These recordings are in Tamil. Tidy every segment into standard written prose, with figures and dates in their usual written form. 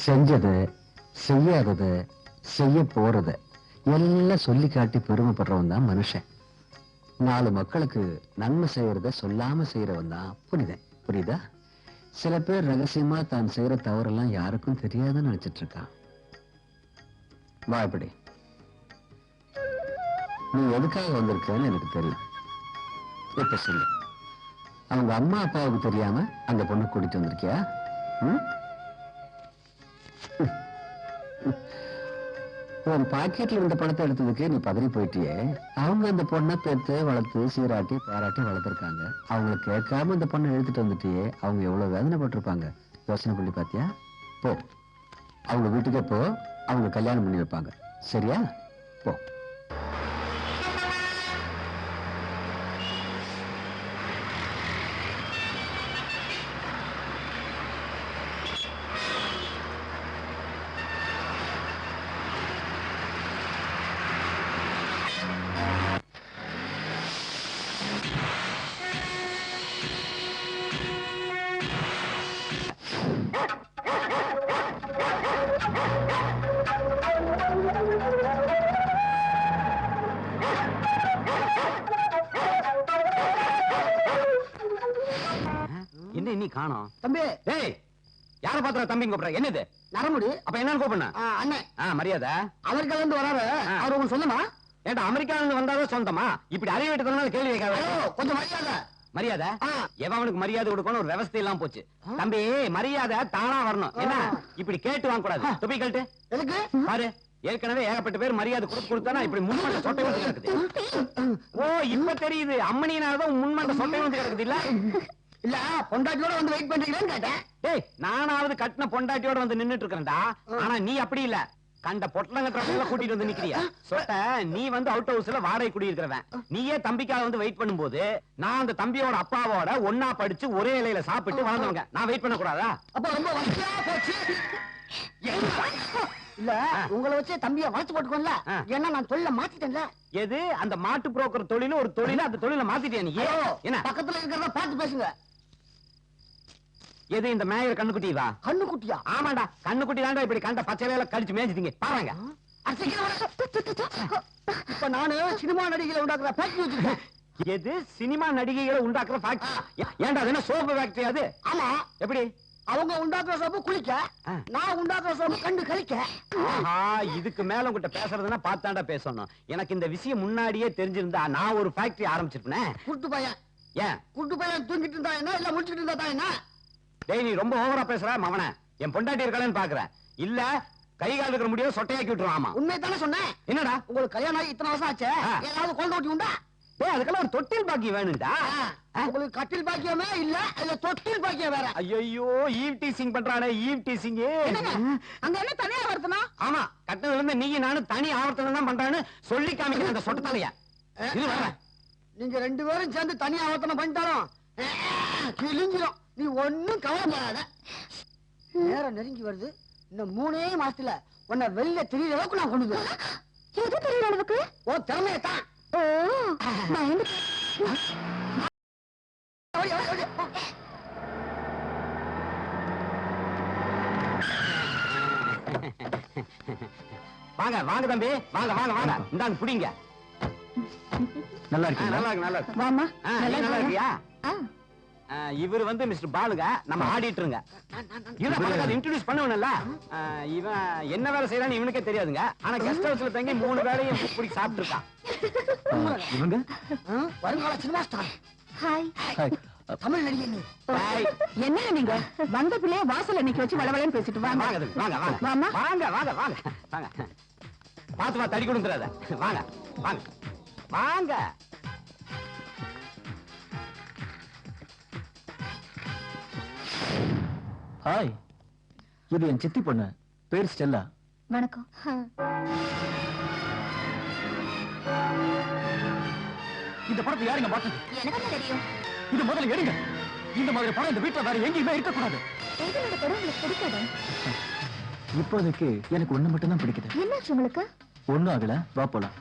செஞ்சது, செய்யாதது, செய்ய போறது எல்லாம் சொல்லி காட்டி பெருமைப்படுறவன் தான் மனுஷன். 4 மக்களுக்கு நன்மை செய்யறத சொல்லாம செய்யறவன் தான் புனிதன். புரியுதா? சில பேர் ரகசியமா தான் செய்யற தவறெல்லாம் யாருக்கும் தெரியாதுன்னு நினைச்சிட்டு இருக்கான். வா இப்படி. நீ எதுக்காக வந்திருக்கன்னு எனக்கு தெரியும். இப்ப சொல்லு, அவங்க அம்மா அப்பாவுக்கு தெரியாம அந்த பொண்ணை கூட்டிட்டு வந்திருக்கியா? உன் பாக்கெட்ல இருந்த பணத்தை எடுத்ததுக்கு நீ பதறி போயிட்டியே. அவங்க அந்த பொண்ணை பெத்து வளர்த்து சீராட்டி பாராட்டி வளர்த்துருக்காங்க. அவங்களை கேட்காம இந்த பொண்ணை எடுத்துட்டு வந்துட்டியே, அவங்க எவ்வளவு வேதனைப்பட்டிருப்பாங்க. யோசனை பண்ணி பாத்தியா? போ, அவங்க வீட்டுக்கே போ. அவங்க கல்யாணம் பண்ணி வைப்பாங்க. சரியா? போ. என்ன இன்னி காணோம்? தம்பி, டேய், யார பாத்துற தம்பி கூப்பிடுற? என்னது நரமுடி? அப்ப என்னன்னு கூப்பிடுன? அண்ணன் மரியாதை. அமெரிக்கால இருந்து வராரு. அவர் உங்களுக்கு சொந்தமா? ஏண்டா அமெரிக்கால இருந்து வந்தாதான் சொந்தமா? இப்படி அறிவு விட்டதுனால கேள்வி கேட்காத. கொஞ்சம் மரியாதை. மரியாதை? எவனுக்கு மரியாதை கொடுக்கணும் ஒரு விவசாயம் எல்லாம் போச்சு. தம்பி, மரியாதை தானா வரணும். என்ன இப்படி கேட்டு வாங்க கூடாது. துப்பி கேட்டு எதுக்கு பாரு. ஏற்கனவே ஏகப்பட்ட பேர் மரியாதை கொடுத்தானா இப்படி முன்மண்ட சொட்டை வந்து கிடக்குது. ஓ, இப்ப தெரியுது. அம்மனினாலதான் முன்மண்ட சொட்டை வந்து கிடக்குது. இல்ல இல்ல, பொண்டாட்டியோட வந்து வெயிட் பண்றீங்கன்னு கேட்டேன். டேய், நானாவது கட்டின பொண்டாட்டியோட வந்து நின்னுட்டு இருக்கேன்டா. ஆனா நீ அப்படி இல்ல. கண்ட பொட்டலங்கட்டறவங்கள கூட்டிட்டு வந்து நிக்கிறியா? சொட்ட, நீ வந்து அவுட் ஹவுஸ்ல வாடகை குடி இருக்கிறவன். நீயே தம்பிக்காக வந்து வெயிட் பண்ணும்போது நான் அந்த தம்பியோட அப்பாவோட ஒன்னா படிச்சு ஒரே இலையில சாப்பிட்டு வளர்ந்தவங்க. நான் வெயிட் பண்ண கூடாதா? அப்ப ரொம்ப வசதியா போச்சு. இல்ல, உங்களை வச்சு தம்பியை வளர்த்து போட்டுக்கோல. ஏன்னா நான் தொழில மாத்திட்டேன்ல. எது? அந்த மாட்டு புரோக்கர் தொழில ஒரு தொழில அந்த தொழில மாத்திட்டியா நீ? என்ன பக்கத்துல இருக்கிறத பார்த்து பேசுங்க. எது இந்த மேயர் கண்ணுக்குட்டிவா? கண்ணுக்குட்டியா? ஆமாடா, கண்ணுக்குட்டி தாண்டா. இப்படி கண்ட பச்சையில கழிச்சு மேய்ச்சிட்டீங்க பாருங்க. இப்ப நானு சினிமா நடிகைகளை உண்டாக்குற ஃபேக்டரி வச்சிருக்கேன். எது? சினிமா நடிகைகளை உண்டாக்குற ஃபேக்டரி? ஏண்டா அது என்ன சோப்பு ஃபேக்டரி அது? ஆமா. எப்படி? அவங்க உண்டாக்குற சோப்பு குளிக்க, நான் உண்டாக்குற சோப்பு கண்டு கழிக்க. இதுக்கு மேல உங்ககிட்ட பேசுறதுன்னா பார்த்தாண்டா பேசணும். எனக்கு இந்த விஷயம் முன்னாடியே தெரிஞ்சிருந்தா நான் ஒரு ஃபேக்டரி ஆரம்பிச்சிருப்பேன். குட்டு பையன். ஏன் குட்டு பையன் தூங்கிட்டு இருந்தா என்ன, இல்ல முடிச்சிட்டு இருந்தா தான் என்ன? டேய், நீ ரொம்ப ஓவரா பேசுற மவன. என் பொண்டாட்டி இருக்காளேன்னு பாக்குறேன். இல்ல கை கால் இருக்கிற முடியும் சொட்டையாக்கி விட்டுருவாமா. உண்மையை தானே சொன்னேன். என்னடா உங்களுக்கு கல்யாணம் ஆகி இத்தனை வருஷம் ஆச்சு, ஏதாவது குழந்தை ஊட்டி உண்டா? டேய், அதுக்கெல்லாம் ஒரு தொட்டில் பாக்கி வேணும்டா. உங்களுக்கு கட்டில் பாக்கியமே இல்ல, இல்ல தொட்டில் பாக்கியம் வேற. ஐயோ, ஈவ் டீசிங் பண்றானே, ஈவ் டீசிங். அங்க என்ன தனியா வருதுனா? ஆமா, கட்டதுல இருந்து நீங்க நானும் தனி ஆவர்த்தனம் தான் பண்றான்னு சொல்லி காமிக்கிற அந்த சொட்ட தலையா. இது வர நீங்க 2 பேரும் சேர்ந்து தனி ஆவர்த்தனம் பண்ணிட்டாலும் கிழிஞ்சிடும். நீ ஒண்ணும் கவலைப்படாத. நேரம் நெருங்கி வருது. இன்னும் 3 மாசத்துல உன்னை வெளில தெரியற அளவுக்கு நான் கொண்டு வரேன். எது தெரியற அளவுக்கு? ஓ திறமையை தான். வாங்க வாங்க தம்பி, வாங்க வாங்க வாங்க. இந்தாங்க புடிங்க. நல்லா இருக்கு. நல்லா இருக்கு, நல்லா இருக்கு. வாமா. நல்லா இருக்கியா? இவர் வந்து மிஸ்டர் பாலுங்க, நம்ம ஆடிட்டருங்க. இவனை இன்ட்ரோடியூஸ் பண்ணுவனல்ல. இவன் என்ன வேலை செய்யறான்னு இவனுக்கே தெரியாதுங்க. ஆனா கெஸ்ட் ஹவுஸ்ல தங்கி 3 வேளையும் பிடிச்சி சாப்பிட்டு இருக்கான். இவங்க வருங்கால சினிமா ஸ்டார். ஹாய். தமிழ் நடிகை. என்ன நீங்க வந்த பிள்ளைய வாசல்ல நிக்க வச்சு வளவளன்னு பேசிட்டு வாங்க. வாங்க வாங்க வாங்க வாங்க வாங்க வாங்க வாங்க. பாத்து வா, தடி கொடுத்துறாத. வாங்க வாங்க வாங்க. ஹாய், இது என் சித்தி பொண்ணு. பேர் ஸ்டெல்லா. வணக்கம். இந்த படத்தை யாருங்க பார்த்தது? எனக்கு என்ன தெரியும்? இது முதல்ல எடுங்க. இந்த மாதிரி படம் இந்த வீட்டுல வேற எங்கேயுமே இருக்கக்கூடாது. எங்களோட படம் உங்களுக்கு பிடிக்காது? இப்போதைக்கு எனக்கு ஒண்ணு மட்டும் தான் பிடிக்குது. என்னாச்சு உங்களுக்கு? ஒண்ணும் ஆகல, வா போலாம்.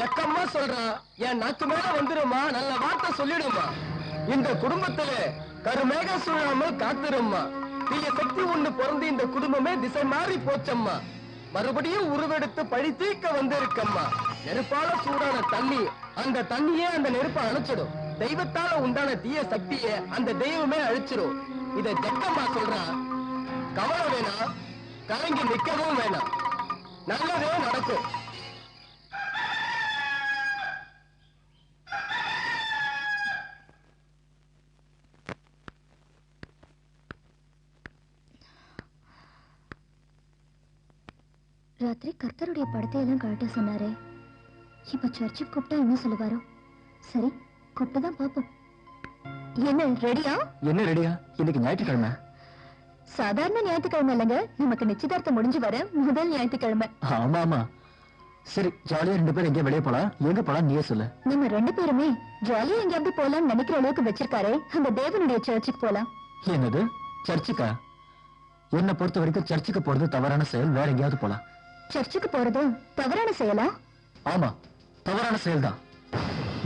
ஜக்கம்மா சொல்றான், என் நாக்கு மேல வந்துருமா, நல்ல வார்த்தை சொல்லிடுமா. இந்த குடும்பத்துல கருமேக சூழாமல் காத்துருமா. தீய சக்தி ஒண்ணு பிறந்து இந்த குடும்பமே திசை மாறி போச்சம்மா. மறுபடியும் உருவெடுத்து பழி தீர்க்க வந்திருக்கம்மா. நெருப்பால சூடான தண்ணி, அந்த தண்ணியே அந்த நெருப்பை அணைச்சிடும். தெய்வத்தால உண்டான தீய சக்தியை அந்த தெய்வமே அழிச்சிடும். இத ஜக்கம்மா சொல்றான். கவலை வேணாம், கலங்கி நிக்கவும் வேணாம், நல்லதே நடக்கும். ராத்திரி கர்த்தருடைய படத்தை எல்லாம் கழட்ட சொன்னாரே, இப்ப சர்ச்சுக்கு கூப்பிட்டா என்ன சொல்லுவாரோ? சரி, கூப்பிட்டுதான் பாப்போம். என்ன ரெடியா? என்ன ரெடியா? இன்னைக்கு ஞாயிற்றுக்கிழமை. சாதாரண ஞாயிற்றுக்கிழமை இல்லைங்க, நமக்கு நிச்சயதார்த்தம் முடிஞ்சு வர முதல் ஞாயிற்றுக்கிழமை. ஆமா ஆமா. சரி, ஜாலியா 2 பேரும் எங்கே வெளியே போலாம். எங்க போலாம் நீயே சொல்லு. நம்ம 2 பேருமே ஜாலியா எங்கேயாவது போலாம்னு நினைக்கிற அளவுக்கு வச்சிருக்காரே அந்த தேவனுடைய சர்ச்சுக்கு போலாம். என்னது, சர்ச்சுக்கா? என்னை பொறுத்த வரைக்கும் சர்ச்சுக்கு போறது தவறான செயல். வேற எங்கேயாவது போலாம். சர்ச்சுக்கு போறது தவறான செயலா? ஆமா, தவறான செயல் தான்.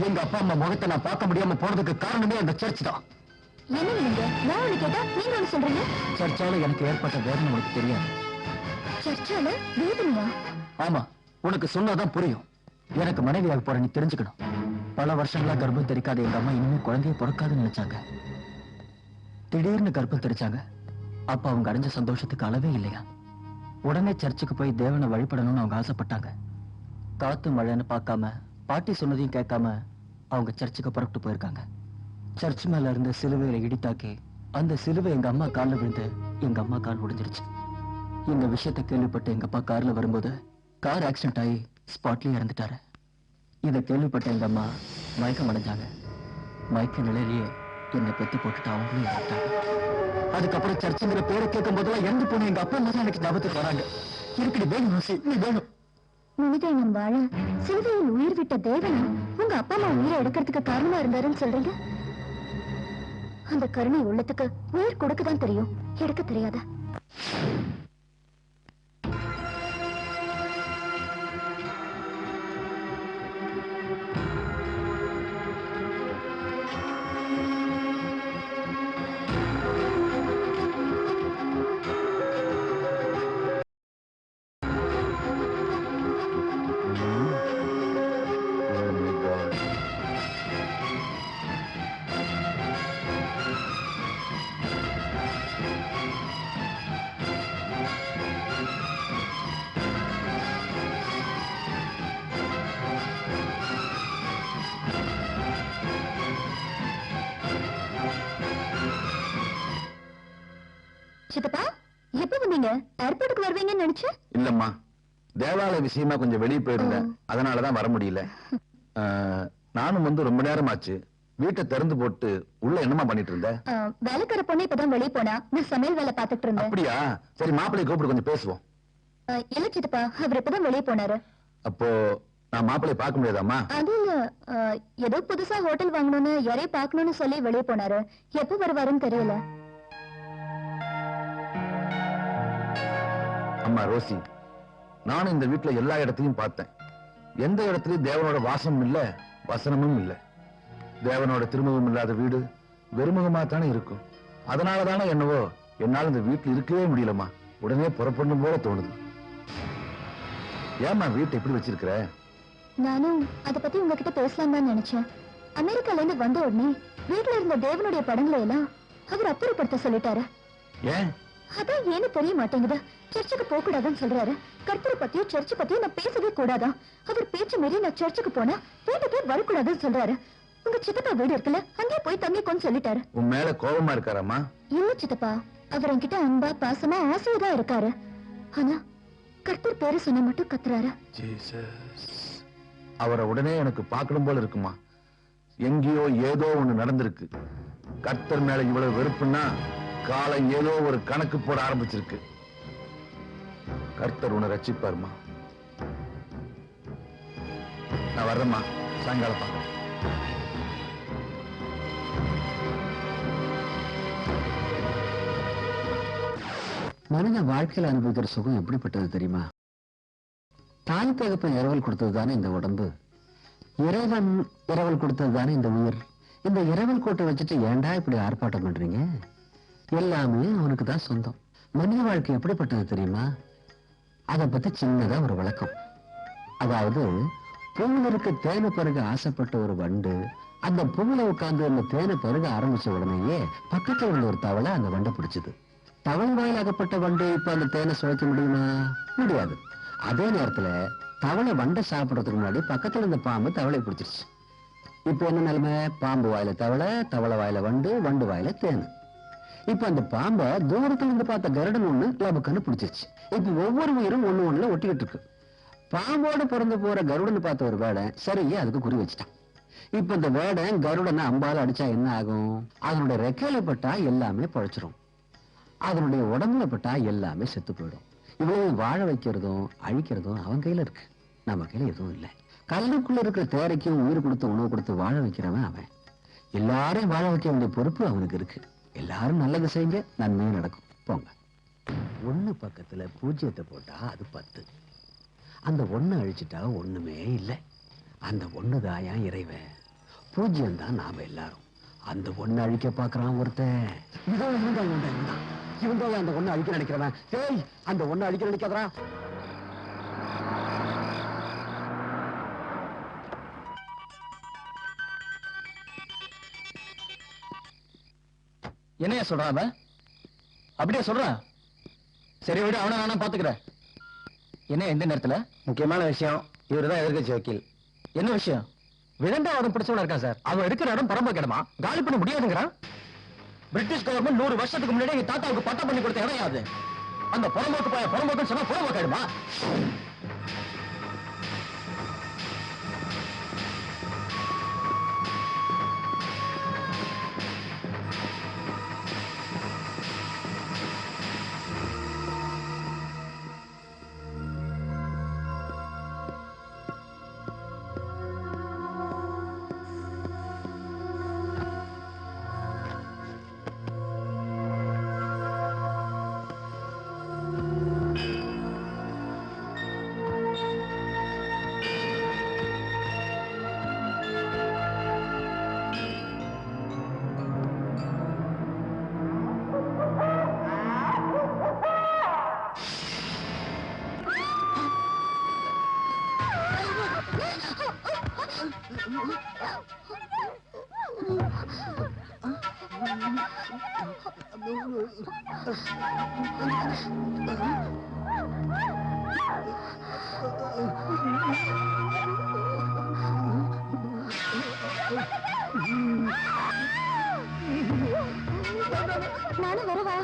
எங்க அப்பா அம்மா முகத்தை நான் பார்க்க முடியாம போனதுக்கு காரணமே அந்த சர்ச் தான். என்ன நீங்க? நான் ஒண்ணு கேட்டா நீங்க ஒண்ணு சொல்றீங்க. சர்ச்சால எனக்கு ஏற்பட்ட வேதனை உனக்கு தெரியாது. சர்ச்சால வேதனையா? ஆமா, உனக்கு சொன்னாதான் புரியும். எனக்கு மனைவியாக போற நீ தெரிஞ்சுக்கணும். பல வருஷங்களா கர்ப்பம் தெரிக்காத எங்க அம்மா இனிமே குழந்தைய பிறக்காதுன்னு நினைச்சாங்க. திடீர்னு கர்ப்பம் தெரிச்சாங்க. அப்ப அவங்க அடைஞ்ச சந்தோஷத்துக்கு அளவே இல்லையா. உடனே சர்ச்சுக்கு போய் தேவனை வழிபடணும்னு அவங்க ஆசைப்பட்டாங்க. காத்து மழைன்னு பார்க்காம, பாட்டி சொன்னதையும் கேட்காம அவங்க சர்ச்சுக்கு புறப்பட்டு போயிருக்காங்க. சர்ச் மேல இருந்த சிலுவையில இடித்தாக்கி அந்த சிலுவை எங்க அம்மா கால்ல விழுந்து எங்க அம்மா கால் உடைஞ்சிருச்சு. இந்த விஷயத்தை கேள்விப்பட்டு எங்க அப்பா கார்ல வரும்போது கார் ஆக்சிடென்ட் ஆகி ஸ்பாட்லயே இறந்துட்டாரு. இதை கேள்விப்பட்ட எங்க அம்மா மயக்கம் அடைஞ்சாங்க. மயக்க நிலையிலேயே என்னை பெத்து போட்டுட்டு அவங்களும் இறந்துட்டாங்க. அதுக்கப்புறம் சர்ச்சுங்கிற பேரை கேட்கும் போதெல்லாம் இறந்து போன எங்க அப்பா அம்மா தான் எனக்கு ஞாபகத்துக்கு வராங்க. எனக்கு வேணும் ரோசி, நீ வேணும். மனிதனம் வாழ சிலுவையில் உயிர் விட்ட தேவனா உங்க அப்பா அம்மா உயிரை எடுக்கிறதுக்கு காரணமா இருந்தாருன்னு சொல்றீங்க? அந்த கருணை உள்ளத்துக்கு உயிர் கொடுக்கதான் தெரியும், எடுக்க தெரியாதா? சித்தப்பா, எப்ப வந்தீங்க? ஏர்போர்ட்டுக்கு வருவீங்கன்னு நினைச்சேன். இல்லம்மா, தேவாலய விஷயமா கொஞ்சம் வெளியே போயிருந்தேன். அதனாலதான் வர முடியல. நானும் வந்து ரொம்ப நேரம் ஆச்சு. வீட்டை திறந்து போட்டு உள்ள என்னமா பண்ணிட்டு இருந்த? வேலைக்கார பொண்ணு இப்பதான் வெளியே போனா, நான் சமையல் வேலை பார்த்துட்டு இருந்தேன். அப்படியா? சரி, மாப்பிள்ளை கூப்பிட்டு கொஞ்சம் பேசுவோம். இல்ல சித்தப்பா, அவர் இப்பதான் வெளியே போனாரு. அப்போ நான் மாப்பிள்ளை பார்க்க முடியாதாம்மா? அது இல்ல, ஏதோ புதுசா ஹோட்டல் வாங்கணும்னு யாரையும் பார்க்கணும்னு சொல்லி வெளியே போனாரு. எப்ப வருவாருன்னு தெரியல. அம்மா ரோசி, நானும் இந்த வீட்டுல எல்லா இடத்தையும் பார்த்தேன். எந்த இடத்துலயும் தேவனோட வாசமும் இல்ல, வசனமும் இல்ல. தேவனோட திருமுகம் இல்லாத வீடு வெறுமுகமா தானே இருக்கும். அதனாலதானே என்னவோ என்னால இந்த வீட்டுல இருக்கவே முடியலம்மா. உடனே புறப்படணும் போல தோணுது. ஏம்மா வீட்டை எப்படி வச்சிருக்கிற? நானும் அத பத்தி உங்ககிட்ட பேசலாம் தான் நினைச்சேன். அமெரிக்கால இருந்து வந்த உடனே வீட்டுல இருந்த தேவனுடைய படங்களை எல்லாம் அவர் அப்புறப்படுத்த சொல்லிட்டாரு. ஏன்? அதான் ஏன்னு தெரிய மாட்டேங்குது. சர்ச்சுக்கு போக கூடாதுன்னு சொல்றாரு. கர்த்தரை பத்தியும் சர்ச்சு பத்தியும் நான் பேசவே கூடாதான். அவர் பேச்சு மீறி நான் சர்ச்சுக்கு போனா வீட்டுக்கே வரக்கூடாதுன்னு சொல்றாரு. உங்க சித்தப்பா வீடு இருக்குல்ல, அங்கே போய் தங்கிக்கோன்னு சொல்லிட்டாரு. உன் மேல கோபமா இருக்காராமா? இல்ல சித்தப்பா, அவர் என்கிட்ட அன்பா பாசமா ஆசையதான் இருக்காரு. ஆனா கர்த்தர் பேரு சொன்ன மட்டும் கத்துறாரு. அவரை உடனே எனக்கு பார்க்கணும் போல இருக்குமா. எங்கேயோ ஏதோ ஒண்ணு நடந்திருக்கு. கர்த்தர் மேல இவ்வளவு வெறுப்புன்னா காலம் ஏதோ ஒரு கணக்கு போட ஆரம்பிச்சிருக்கு. கர்த்தர் உன்னை ரட்சிப்பாருமா. நான் வர்றேம்மா, சாயங்காலம் பார்க்க. மனித வாழ்க்கையில அனுபவிக்கிற சுகம் எப்படிப்பட்டது தெரியுமா? தாய் தகப்பன் இரவல் கொடுத்தது தானே இந்த உடம்பு. இறைவன் இரவல் கொடுத்தது தானே இந்த உயிர். இந்த இரவல் கோட்டை வச்சுட்டு ஏன்டா இப்படி ஆர்ப்பாட்டம் பண்றீங்க? எல்லாமே அவனுக்கு தான் சொந்தம். மனித வாழ்க்கை எப்படிப்பட்டது தெரியுமா? அதை பத்தி சின்னதா ஒரு விளக்கம். அதாவது பூவில் இருக்க தேனை பருக ஆசைப்பட்ட ஒரு வண்டு அந்த பூவில உட்கார்ந்து அந்த தேனை பருக ஆரம்பிச்ச உடனேயே பக்கத்துல உள்ள ஒரு தவளை அந்த வண்டை பிடிச்சது. தவளை வாயில் அகப்பட்ட வண்டு இப்ப அந்த தேனை சுவைக்க முடியுமா? முடியாது. அதே நேரத்துல தவளை வண்டை சாப்பிடறதுக்கு முன்னாடி பக்கத்துல இருந்த பாம்பு தவளை பிடிச்சிருச்சு. இப்ப என்ன நிலைமை? பாம்பு வாயில தவளை, தவளை வாயில வண்டு, வண்டு வாயில தேனு. இப்ப அந்த பாம்பை தூரத்துல இருந்து பார்த்த கருடன் ஒண்ணு லபக்கன்னு பிடிச்சிருச்சு. இப்ப ஒவ்வொரு உயிரும் ஒண்ணு ஒண்ணுல ஒட்டிக்கிட்டு இருக்கு. பாம்போட பிறந்து போற கருடன் பார்த்த ஒரு வேடன் சரியே அதுக்கு குறி வச்சுட்டான். இப்ப இந்த வேடன் கருடனை அம்பால அடிச்சா என்ன ஆகும்? அதனுடைய ரெக்கையில பட்டா எல்லாமே பழச்சிரும், அதனுடைய உடம்புல பட்டா எல்லாமே செத்து போயிடும். இவ்வளவு வாழ வைக்கிறதும் அழிக்கிறதும் அவன் கையில இருக்கு, நம்ம கையில எதுவும் இல்லை. கல்லுக்குள்ள இருக்கிற தேரைக்கும் உயிர் கொடுத்து உணவு கொடுத்து வாழ வைக்கிறவன் அவன். எல்லாரையும் வாழ வைக்க வேண்டிய பொறுப்பு அவனுக்கு இருக்கு. எல்லாரும் நல்லது செய்யுங்க, நன்மையும் நடக்கும். போங்க. ஒண்ணு பக்கத்துல பூஜ்ஜியத்தை போட்டா அது 10. அந்த ஒண்ணு அழிச்சிட்டா ஒண்ணுமே இல்லை. அந்த ஒண்ணுதாயா இறைவன், பூஜ்ஜியம் தான் நாம எல்லாரும். அந்த ஒண்ணு அழிக்க பாக்குறான் ஒருத்தன். இவன் தான் அந்த ஒண்ணு அழிக்க நினைக்கிறவன். ஏய், அந்த ஒண்ணு அழிக்க நினைக்காதரா. என்னையா சொல்றான் அவன்? அப்படியே சொல்றான். சரி விட, அவனை நானா பாத்துக்கிறேன். என்ன எந்த நேரத்துல? முக்கியமான விஷயம். இவருதான் எதிர்கட்சி வக்கீல். என்ன விஷயம்? விதண்டாவாதம் பிடிச்சவனா இருக்கான் சார். அவன் இருக்கிற இடம் பரம்ப கிடமா, காலி பண்ண முடியாதுங்கிறான். பிரிட்டிஷ் கவர்மெண்ட் 100 வருஷத்துக்கு முன்னாடி எங்க தாத்தாவுக்கு பட்டம் பண்ணி கொடுத்த இடம் யாது? அந்த புறம்போக்கு போய புறம்போக்குன்னு சொன்னா புறம்போக்கு ஆயிடுமா? நானும் வரவா?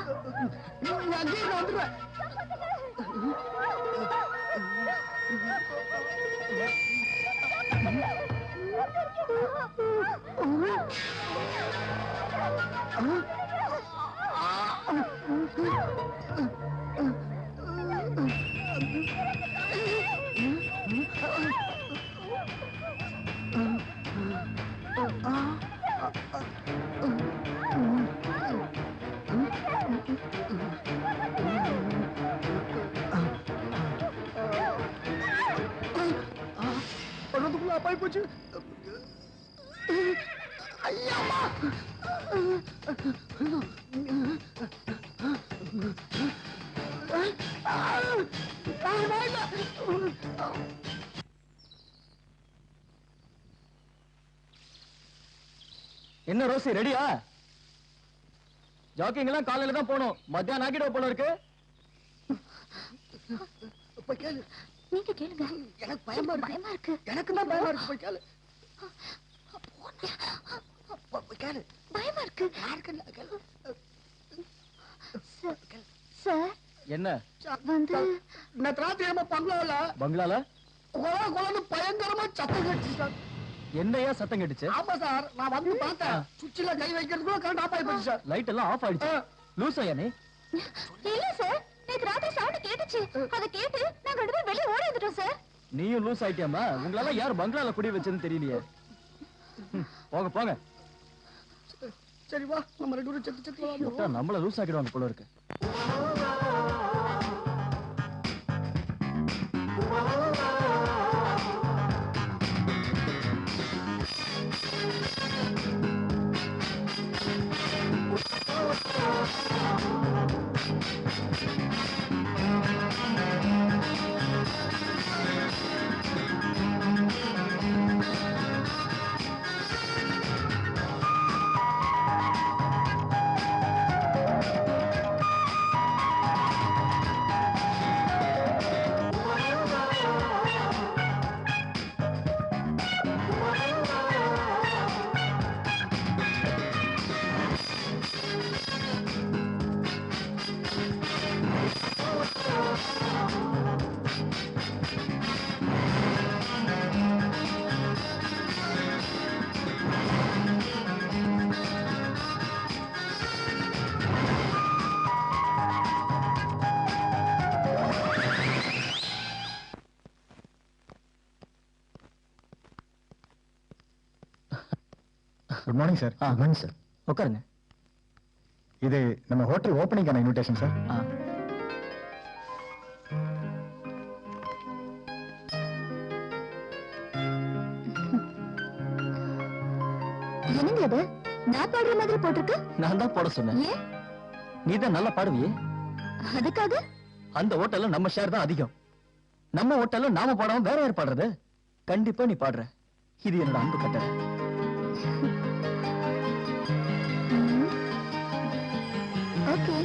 அப்பாய் போச்சு. ஐயாமா, என்ன ரோசி, ரெடியா? ஜாக்கிங் எல்லாம் காலையில தான் போனோம். மத்தியானம் ஆக்கிடுவோம் போல இருக்கு. போய் கேளு. நீங்க கேளுங்க. எனக்கு பயமா இருக்கு. எனக்கு தான் பயமா இருக்கு. போய் கேளு. போய் கேளு. பயமா இருக்கு. யாருக்கு கேளு. சார், என்ன வந்து நேத்து ராத்திரி நம்ம பங்களால கொலை பயங்கரமா சத்தம் கேட்டுச்சு சார். என்னையா சத்தம் கேட்டுச்சு? ஆமா சார், நான் வந்து பார்த்தேன். சுவிட்ச்ல கை வைக்கிறதுக்குள்ள கரண்ட் ஆஃப் ஆகி போச்சு சார். லைட் எல்லாம் ஆஃப் ஆயிடுச்சு. லூசா நீ? இல்ல சார், நேத்து ராத்திரி சவுண்ட் கேட்டுச்சு. அத கேட்டு நாங்க ரெண்டு பேரும் வெளிய ஓடி வந்துட்டோம் சார். நீயும் லூஸ் ஆயிட்டியாமா? உங்களால யார் பங்களால குடி வச்சதுன்னு தெரியலையே. போங்க போங்க. சரி வா, நம்ம ரெண்டு பேரும் செத்து செத்து நம்மள லூஸ் ஆக்கிடுவாங்க போல இருக்கு. Good morning sir. Good morning sir. உட்காருங்க. இது நம்ம ஹோட்டல் ஓப்பனிங்கான இன்விடேஷன் சார். என்னங்க அது? நான் பாடுற மாதிரி போட்டிருக்கு. நான் தான் போட சொன்னேன். ஏன்? நீ தான் நல்லா பாடுவியே. அதுக்காக? அந்த ஹோட்டல்ல நம்ம ஷேர் தான் அதிகம். நம்ம ஹோட்டல்ல நாம பாடாம வேற யார் பாடுறது? கண்டிப்பா நீ பாடுற. இது என்னோட அன்பு கட்டளை. ஓகே.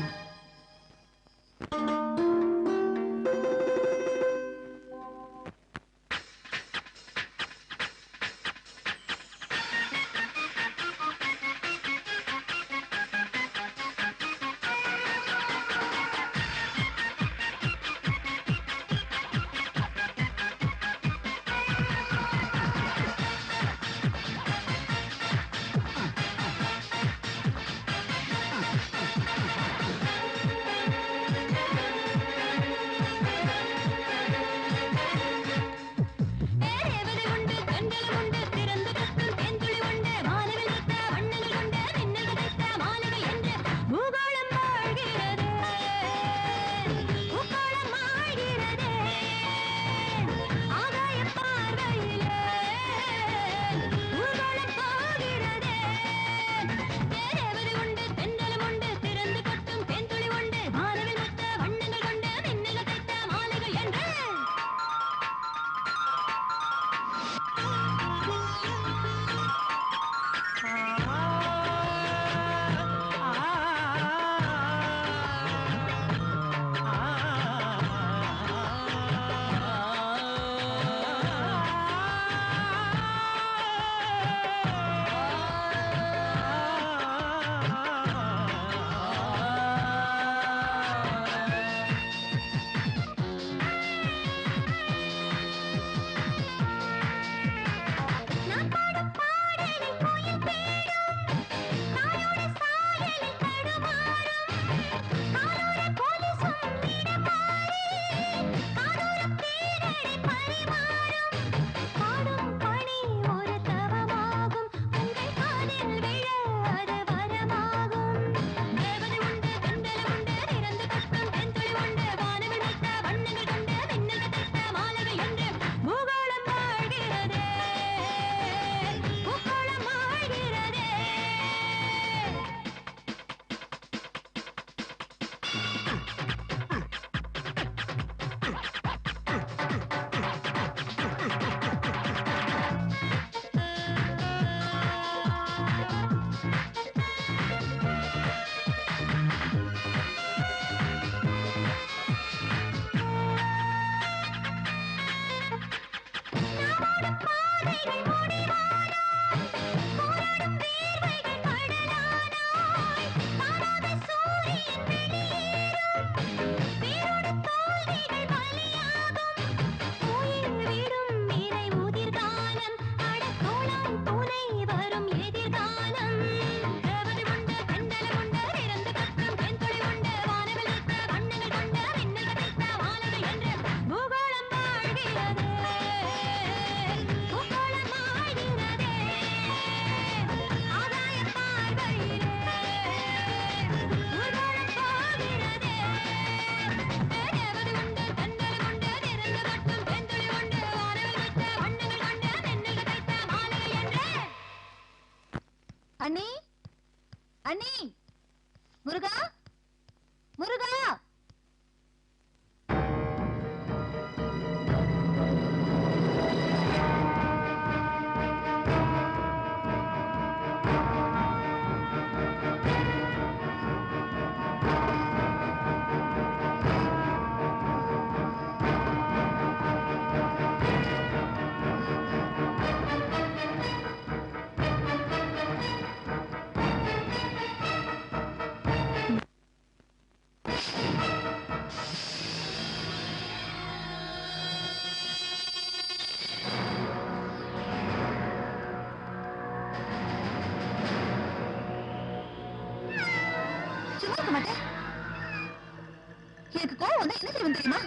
அண்ணி, அண்ணி, முருகா, முருகா. எனக்கு கோவம் வந்தா என்ன செய்வேன் தெரியுமா?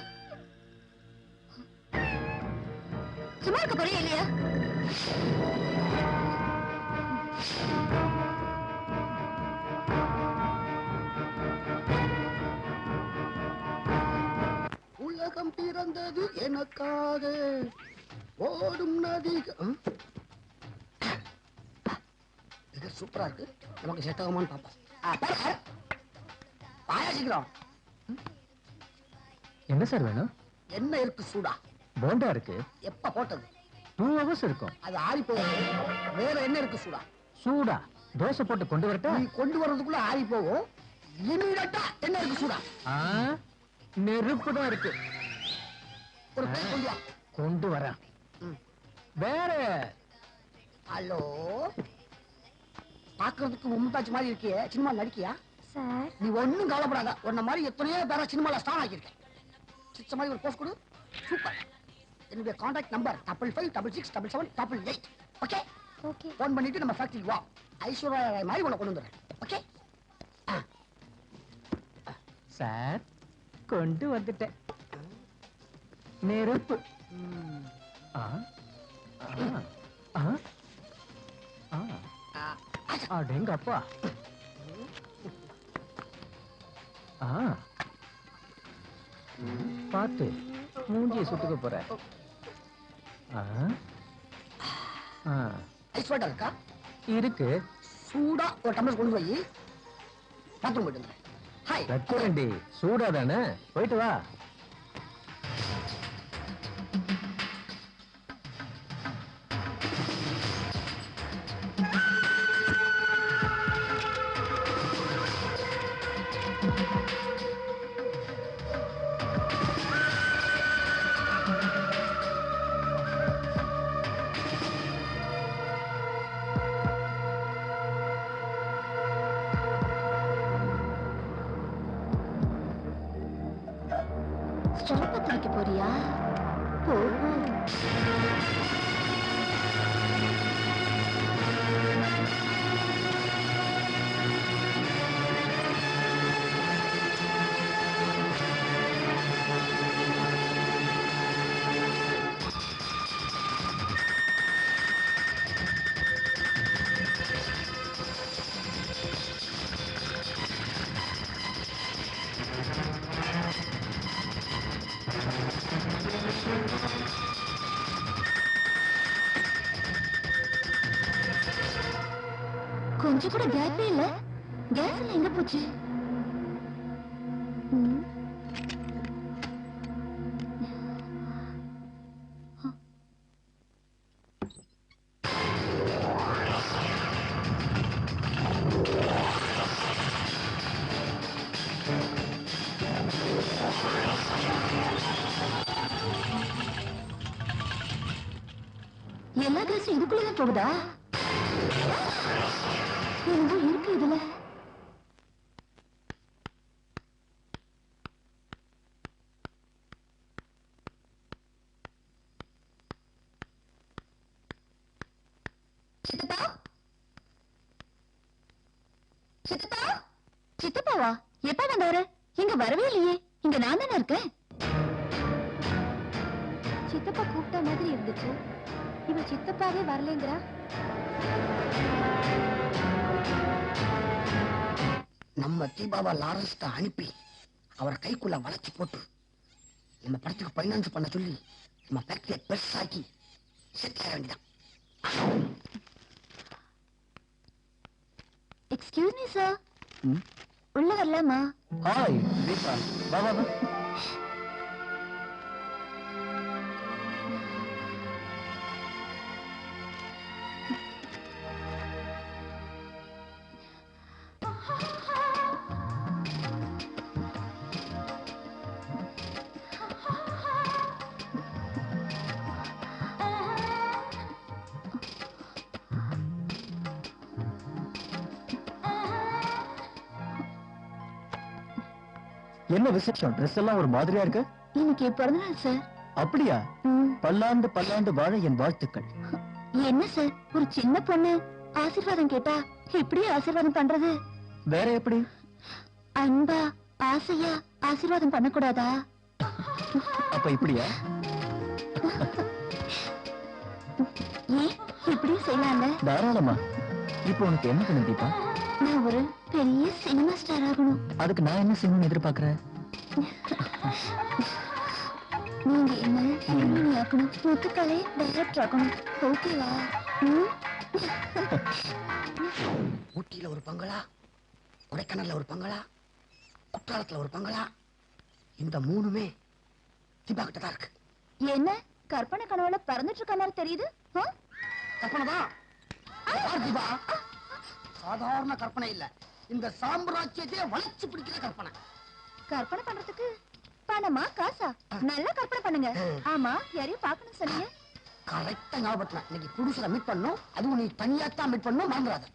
சும்மா இருக்க போறே இல்லையா? உலகம் பிறந்தது எனக்காக ஓடும் நதி. இது சூப்பரா இருக்கு. நமக்கு செட் ஆகுமான்னு பார்ப்போம். பாயாசிக்கிறோம். என்ன சார் வேணும்? என்ன இருக்கு சூடா? போண்டா இருக்கு. எப்ப போட்டது? 2 hours இருக்கும். அது ஆறி போகுது. வேற என்ன இருக்கு சூடா? சூடா தோசை போட்டு கொண்டு வரட்டா? நீ கொண்டு வர்றதுக்குள்ள ஆறி போகும். இமீடியட்டா என்ன இருக்கு சூடா? நெருப்பு தான் இருக்கு. ஒரு பேர் கொண்டு வா. கொண்டு வரேன். வேற ஹலோ, பாக்குறதுக்கு மும்தாஜ் மாதிரி இருக்கியே, சினிமா நடிக்கியா? சார் நீ ஒண்ணும் கவலைப்படாத. உன்ன மாதிரி எத்தனையோ பேர சினிமால ஸ்டார் ஆக்கியிருக்கேன். சிச்ச மாதிரி ஒரு போஸ்ட் கொடு. சூப்பர். என்னுடைய contact number 55567778. Okay okay. Phone பண்ணிட்டு நம்ம ஃபேக்டரிக்கு வா. ஐஸ்வர்யா ராய் மாதிரி உன்னை கொண்டு வந்துடுறேன். ஓகே சார் கொண்டு வந்துட்டேன். நெருப்பு. அடேங்கப்பா. பார்த்து மூஞ்சியை சுட்டுக்க போற. ஐஸ் வாட்டர் இருக்கா? இருக்கு. சூடா ஒரு டம்ளர் கொண்டு போய் பாத்ரூம் போயிட்டு வந்துடுறேன். ஹாய். வச்சுரண்டி. சூடா தானே, போயிட்டு வா. ஸ்டாப் வைக்க போறியா? போ. கொஞ்சம் கூட கேப்பே இல்ல. கேஸ் எங்க போச்சு? எல்லா கேஸும் இதுக்குள்ளதான் போகுதா? என்னவோ இருக்கு இதுல. சித்தப்பா, சித்தப்பா, சித்தப்பாவா? எப்ப வந்தாரு? இங்க வரவே இல்லையே. இங்க நான் தானே இருக்கேன். சித்தப்பா கூப்பிட்ட மாதிரி இருந்துச்சு. இவ சித்தப்பாவே வரலங்கிறா. நம்ம தீபாவா லாரன்ஸ் அனுப்பி அவரை கைக்குள்ள வளைச்சு போட்டு நம்ம படத்துக்கு பைனான்ஸ் பண்ண சொல்லி நம்ம ஃபேக்டரியை பெருசாக்கி செட்டில் ஆக வேண்டியதான். எக்ஸ்கியூஸ் மீ சார், உள்ள வரலாமா? ஹாய் தீபா, வா வா வா. என்ன விசேஷம்? ட்ரெஸ் எல்லாம் ஒரு மாதிரியா இருக்கு. இன்னைக்கு பிறந்தநாள் சார். அப்படியா? பல்லாண்டு பல்லாண்டு வாழ என் வாழ்த்துக்கள். என்ன சார், ஒரு சின்ன பொண்ணு ஆசீர்வாதம் கேட்டா எப்படி ஆசீர்வாதம் பண்றது? வேற எப்படி? அன்பா ஆசையா ஆசீர்வாதம் பண்ணக்கூடாதா? அப்ப இப்படியா? ஏன் இப்படியும் செய்யலாம்ல? தாராளமா. இப்போ உனக்கு என்ன பண்ணு தீபா? நான் ஒரு பெரிய சினிமா ஸ்டார் ஆகணும். அதுக்கு நான் என்ன செய்யணும்னு எதிர்பார்க்கறேன்? நீங்க என்ன ஹீரோயினி ஆக்கணும், முத்துக்களே டைரக்டர் ஆக்கணும். ஓகேவா? ஊட்டியில ஒரு பங்களா, கொடைக்கானல்ல ஒரு பங்களா, குற்றாலத்துல ஒரு பங்களா, இந்த மூணுமே தீபா கிட்ட தான் இருக்கு. என்ன கற்பனை கனவுல பறந்துட்டு இருக்க மாதிரி தெரியுது? கற்பனைதான். தீபா சாதாரண கற்பனை இல்ல, இந்த சாம்ராஜ்யத்தையே வளைச்சு பிடிக்கிற கற்பனை. கற்பனை பண்றதுக்கு பணமா காசா? நல்லா கற்பனை பண்ணுங்க. ஆமா, யாரையும் பார்க்கணும் சொன்னீங்க. கரெக்டா ஞாபகத்துல இன்னைக்கு புதுசுல மீட் பண்ணும், அதுவும் நீ தனியாத்தான் மீட் பண்ணும், மறந்துடாத.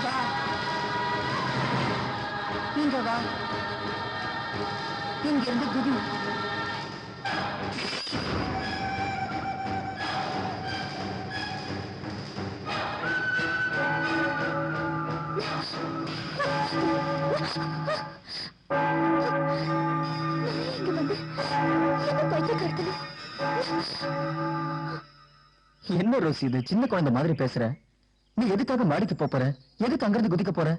வா. இங்க வா, இங்க இருந்து குதி. இங்க வந்து என்ன பைத்தியக்காரத்தனம். என்ன ரோசி இது? சின்ன குழந்தை மாதிரி பேசுற. நீ எதுக்காக மாடிக்கு போற? எதுக்கு அங்கிருந்து குதிக்க போற?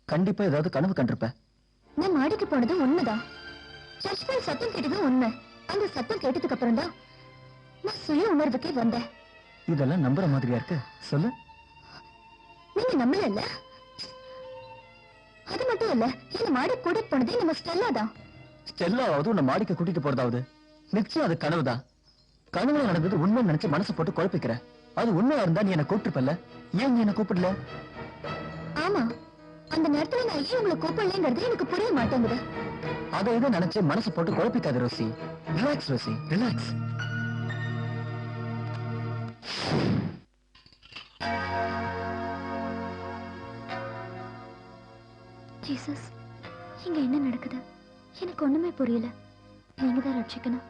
கண்டிப்பா ஏதாவது கனவு கண்டிருப்ப. நான் மாடிக்கு போனது உண்மைதான். சர்ச் பெல் சத்தம் கேட்டது உண்மை. அந்த சத்தம் கேட்டதுக்கு அப்புறம் தான் நான் சுய உணர்வுக்கே வந்தேன். இதெல்லாம் நம்புற மாதிரியா இருக்கு? சொல்லு. நீங்க நம்பல இல்ல? அது மட்டும் இல்ல, இந்த மாடி கூட்டிட்டு போனதே நம்ம ஸ்டெல்லா தான். ஸ்டெல்லாவது உன்னை மாடிக்கு கூட்டிட்டு போறதாவது நிச்சயம் அது கனவுதான். கனவுல நடந்தது உண்மை நினைச்சு மனசு போட்டு குழப்பிக்கிற. அது உண்மையா இருந்தா நீ என்ன கூப்பிட்டுப்பல்ல. ஏன் நீ என்ன கூப்பிடல? ஆமா, அந்த நேரத்துல நான் ஏன் உங்களை கூப்பிடலங்கிறது எனக்கு புரிய மாட்டேங்குது. அதை இதை நினைச்சு மனசு போட்டு குழப்பிக்காத Rosie. Relax Rosie, relax. Jesus, இங்க என்ன நடக்குது? எனக்கு ஒண்ணுமே புரியல. நீங்க தான் ரட்சிக்கணும்.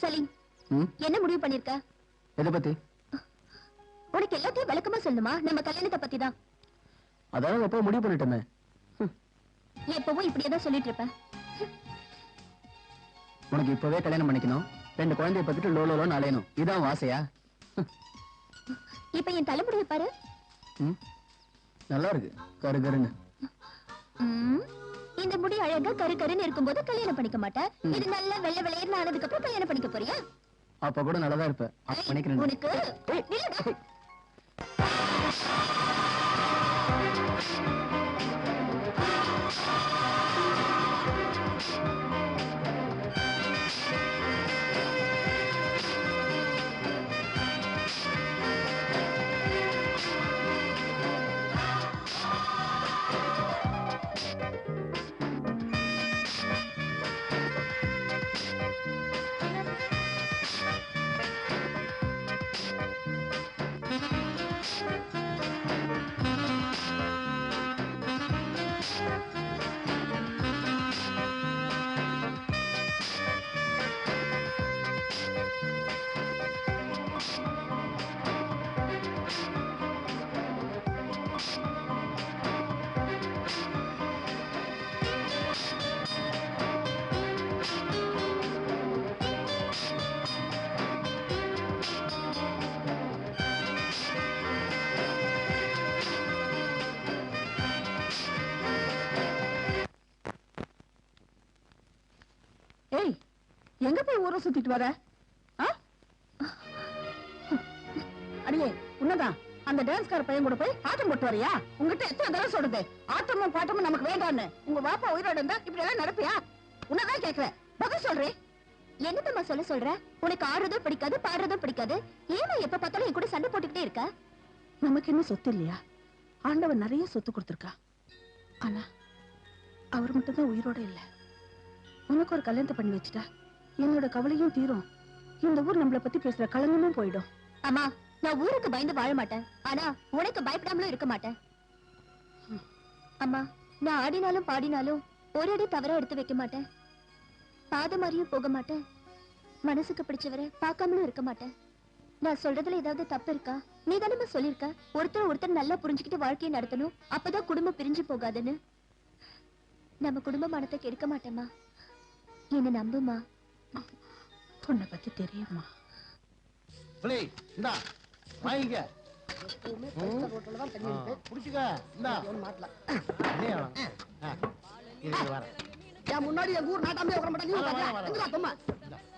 சலீம், என்ன முடிவு பண்ணிருக்க? எதை பத்தி? உனக்கு எல்லாத்தையும் விளக்கமா சொல்லணுமா? நம்ம கல்யாணத்தை பத்தி தான். அதாவது எப்போ முடிவு பண்ணிட்டோமே. எப்பவும் இப்படியேதான் சொல்லிட்டு இருப்பேன். உனக்கு இப்பவே கல்யாணம் பண்ணிக்கணும், 2 குழந்தைய பத்திட்டு லோலோன்னு அலையணும், இதான் ஆசையா? இப்ப என் தலைமுடிவை பாரு. நல்லா இருக்கு, கரு கருன்னு. இந்த முடி அழகா கரு கருன்னு இருக்கும்போது கல்யாணம் பண்ணிக்க மாட்டேன். இது நல்லா வெள்ளை வெள்ளையர்னு ஆனதுக்கு அப்புறம் கல்யாணம் பண்ணிக்க போறியா? அப்ப கூட நல்லதா இருப்ப. பண்ணிக்கிறேன். உனக்கு இல்லடா. எங்க போய் ஊரை சுத்திட்டு வர அடியே உன்னதான் அந்த டான்ஸ்கார பையன் கூட போய் ஆட்டம் போட்டு வரியா? உங்ககிட்ட எத்தனை தடவை சொல்றது ஆட்டமும் பாட்டமும் நமக்கு வேண்டான்னு. உங்க வாப்பா உயிரோட இருந்தா இப்படி எல்லாம் நடப்பியா? உன்னதான் கேக்குறேன், பதில் சொல்றேன். என்னத்தம்மா சொல்ற? உனக்கு ஆடுறதும் பிடிக்காது, பாடுறதும் பிடிக்காது. ஏமா எப்ப பார்த்தாலும் என் கூட சண்டை போட்டுக்கிட்டே இருக்க? நமக்கு என்ன சொத்து இல்லையா? ஆண்டவன் நிறைய சொத்து கொடுத்திருக்கா. ஆனா அவர் மட்டும் தான் உயிரோட இல்ல. உனக்கு ஒரு கல்யாணத்தை பண்ணி வச்சுட்டா என்னோட கவலையும் தீரும். இந்த ஊர் நம்மளை பத்தி பேசுற களங்கமும் போயிடும். அம்மா, நான் ஊருக்கு பயந்து வாழ மாட்டேன். ஆனா உனக்கு பயப்படாமலும் இருக்க மாட்டேன். அம்மா, நான் ஆடினாலும் பாடினாலும் ஒரு அடி தவறா எடுத்து வைக்க மாட்டேன். பாத மாதிரியும் போக மாட்டேன். மனசுக்கு பிடிச்சவரை பார்க்காமலும் இருக்க மாட்டேன். நான் சொல்றதுல ஏதாவது தப்பு இருக்கா? நீ தானே சொல்லிருக்க ஒருத்தர் நல்லா புரிஞ்சுக்கிட்டு வாழ்க்கையை நடத்தணும், அப்பதான் குடும்பம் பிரிஞ்சு போகாதுன்னு. நம்ம குடும்ப மனத்தை கெடுக்க மாட்டேம்மா, என்ன நம்புமா. பொண்ணை பத்தி தெரியுமா? வாங்கிக்க. புடிச்சுக்க. என் முன்னாடி என் ஊர் நாட்டாமே வர மாட்டேன்.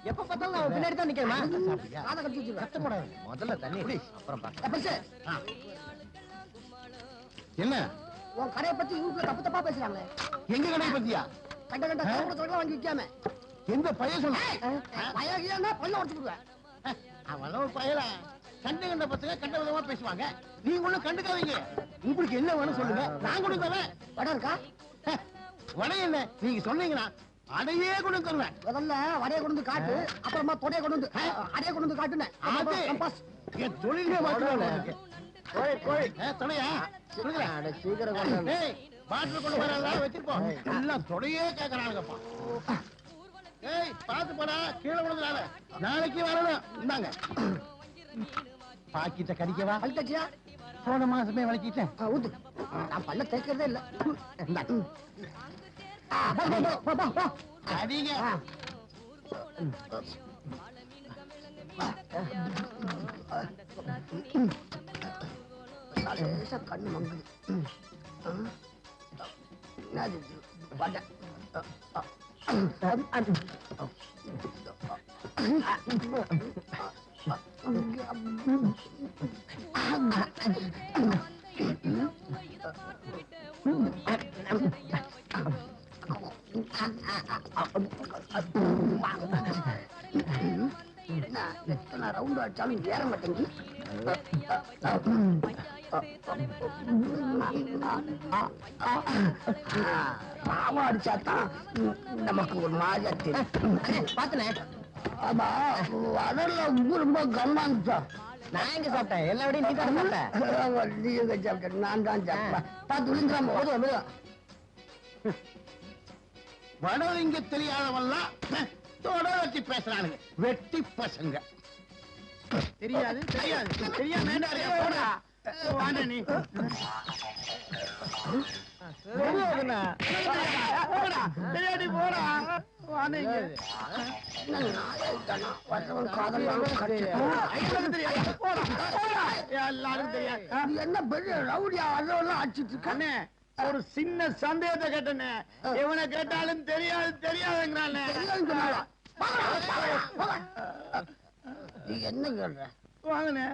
எப்ப பார்த்தாலும் பின்னாடி தான் நிக்கிறமா? முதல்ல தண்ணி அப்புறம் என்ன உன் கடையை பத்தி ஊருக்குள்ள தப்பு தப்பா பேசுறாங்களே. எங்க கடையை பத்தியா? கண்ட கண்ட சாப்பிட வாங்கி விற்காம எந்த பையன் சொல்ல பையன் பையன் உடச்சு விடுவேன். அவளும் பையல கண்ட கண்ட பசங்க கண்ட விதமா பேசுவாங்க. நீங்க ஒண்ணும் கண்டுக்காதீங்க. உங்களுக்கு என்ன வேணும் சொல்லுங்க, நான் கொண்டு தரேன். வடை இருக்கா? வடை என்ன நீங்க சொன்னீங்கன்னா அடையே கொண்டு தருவேன். முதல்ல வடையை கொண்டு வந்து காட்டு, அப்புறமா தொடையை கொண்டு வந்து அடையை கொண்டு வந்து காட்டுன்னு. என் தொழிலே மாற்றுவாங்க. தொடையா சீக்கிரம் பாட்டில் கொண்டு வர வச்சிருப்போம். எல்லாம் தொடையே கேட்கறானுங்கப்பா. ஏய் பாத்து போடா, கீழே விழுந்துறாங்க. நாளைக்கு வரணும். இந்தாங்க பாக்கிட்ட கடிக்கவா? பல்கச்சியா போன மாசமே வலிக்கிட்டேன். ஊத்து. நான் பல்ல தேய்க்கிறதே இல்ல. அடிங்க. கண்ணு மங்குது. ரவுண்ட் அடிச்சாலும் ஏற மாட்டேங்கி. ராவா அடிச்சாதான் நமக்கு ஒரு மாதிரியா தெரியும். பாத்தனே ஆமா, வடல உப்பு ரொம்ப கம்மா இருந்துச்சா? நான் எங்க சாப்பிட்டேன்? எல்லா விடையும் நீ தான் சாப்பிட்ட. நீ எங்க சாப்பிட்ட? நான் தான் சாப்பிட்டேன். பார்த்து விழுந்துடாம போதும். வட இங்க தெரியாதவெல்லாம் தோட வச்சு பேசுறானுங்க. வெட்டி பசங்க. தெரியாது தெரியாது தெரியாது. நீ தெரியாடி போடா. என்ன பெரிய ரவுடியா அதெல்லாம் அடிச்சிட்டு இருக்கானே. ஒரு சின்ன சந்தேகத்தை கேட்டனே, இவனை கேட்டாலும் தெரியாது தெரியாதுங்கிறானே. நீ என்ன கேள்ற? வாங்கண்ணே.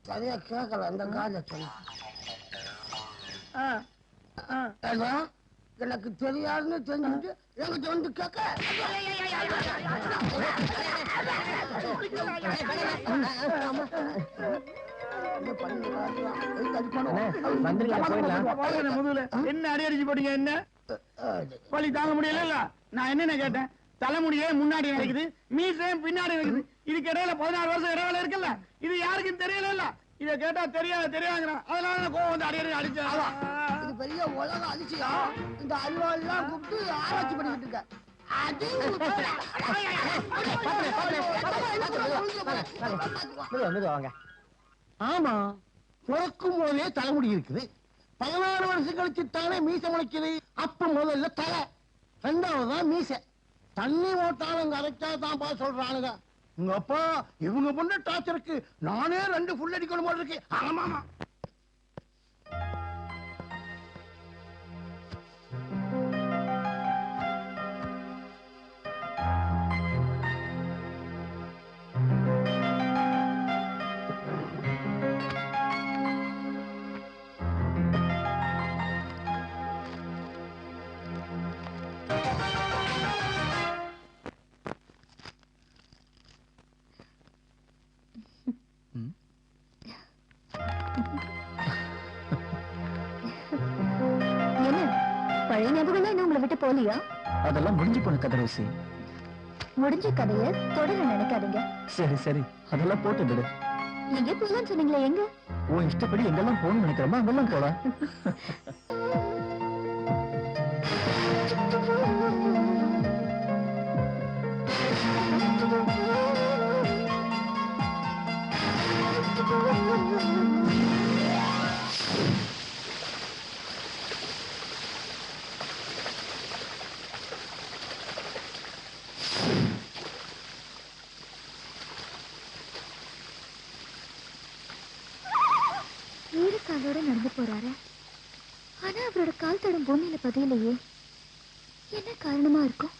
சரியா கேட்கல அந்த காதை சொல்ல. எனக்கு தெரியாதுன்னு தெரிஞ்சுட்டு எங்கிட்ட வந்து கேட்க. என்ன அடி அடிச்சு போட்டீங்க? என்ன வலி தாங்க முடியல. நான் என்ன கேட்டேன்? தலைமுடியே முன்னாடி நடக்குது, மீசையும் பின்னாடி நடக்குது. இதுக்கு இடையில 16 வருஷம் இடைவேளை இருக்குல்ல, இது யாருக்கும் தெரியல. இத கேட்டா தெரியாது தெரியாதுங்கிறான். அதனால கோவம் வந்து அடி அடிச்சு. இது பெரிய உலக அதிசயம். இந்த அறிவாளெல்லாம் கூப்பிட்டு ஆராய்ச்சி பண்ணிட்டு இருக்க. ஆமா, பிறக்கும் போதே தலைமுடி இருக்குது. 16 வருஷம் கழிச்சு தானே மீசை முளைக்குது. அப்ப முதல்ல தலை, 2வதுதான் மீசை. தண்ணி ஓட்டாலும் கரெக்டா தான் பா சொல்றானுங்க. உங்க அப்பா இவங்க பண்ண டார்ச்சருக்கு நானே 2 ஃபுல் அடிக்கணும் போல இருக்கு. ஆமாமா. போலியா? அதெல்லாம் முடிஞ்சு போன கதை ரோசி. முடிஞ்ச கதைய தொடர நினைக்காதீங்க. சரி சரி, அதெல்லாம் போட்டு விடு. எங்க போகலான்னு சொன்னீங்களே, எங்க? உன் இஷ்டப்படி எங்கெல்லாம் போகணும்னு நினைக்கிறோமா அங்கெல்லாம் போலாம். காலோட நடந்து போறாரு. ஆனா அவரோட கால் தடம் பூமியில பதியலையே. என்ன காரணமா இருக்கும்?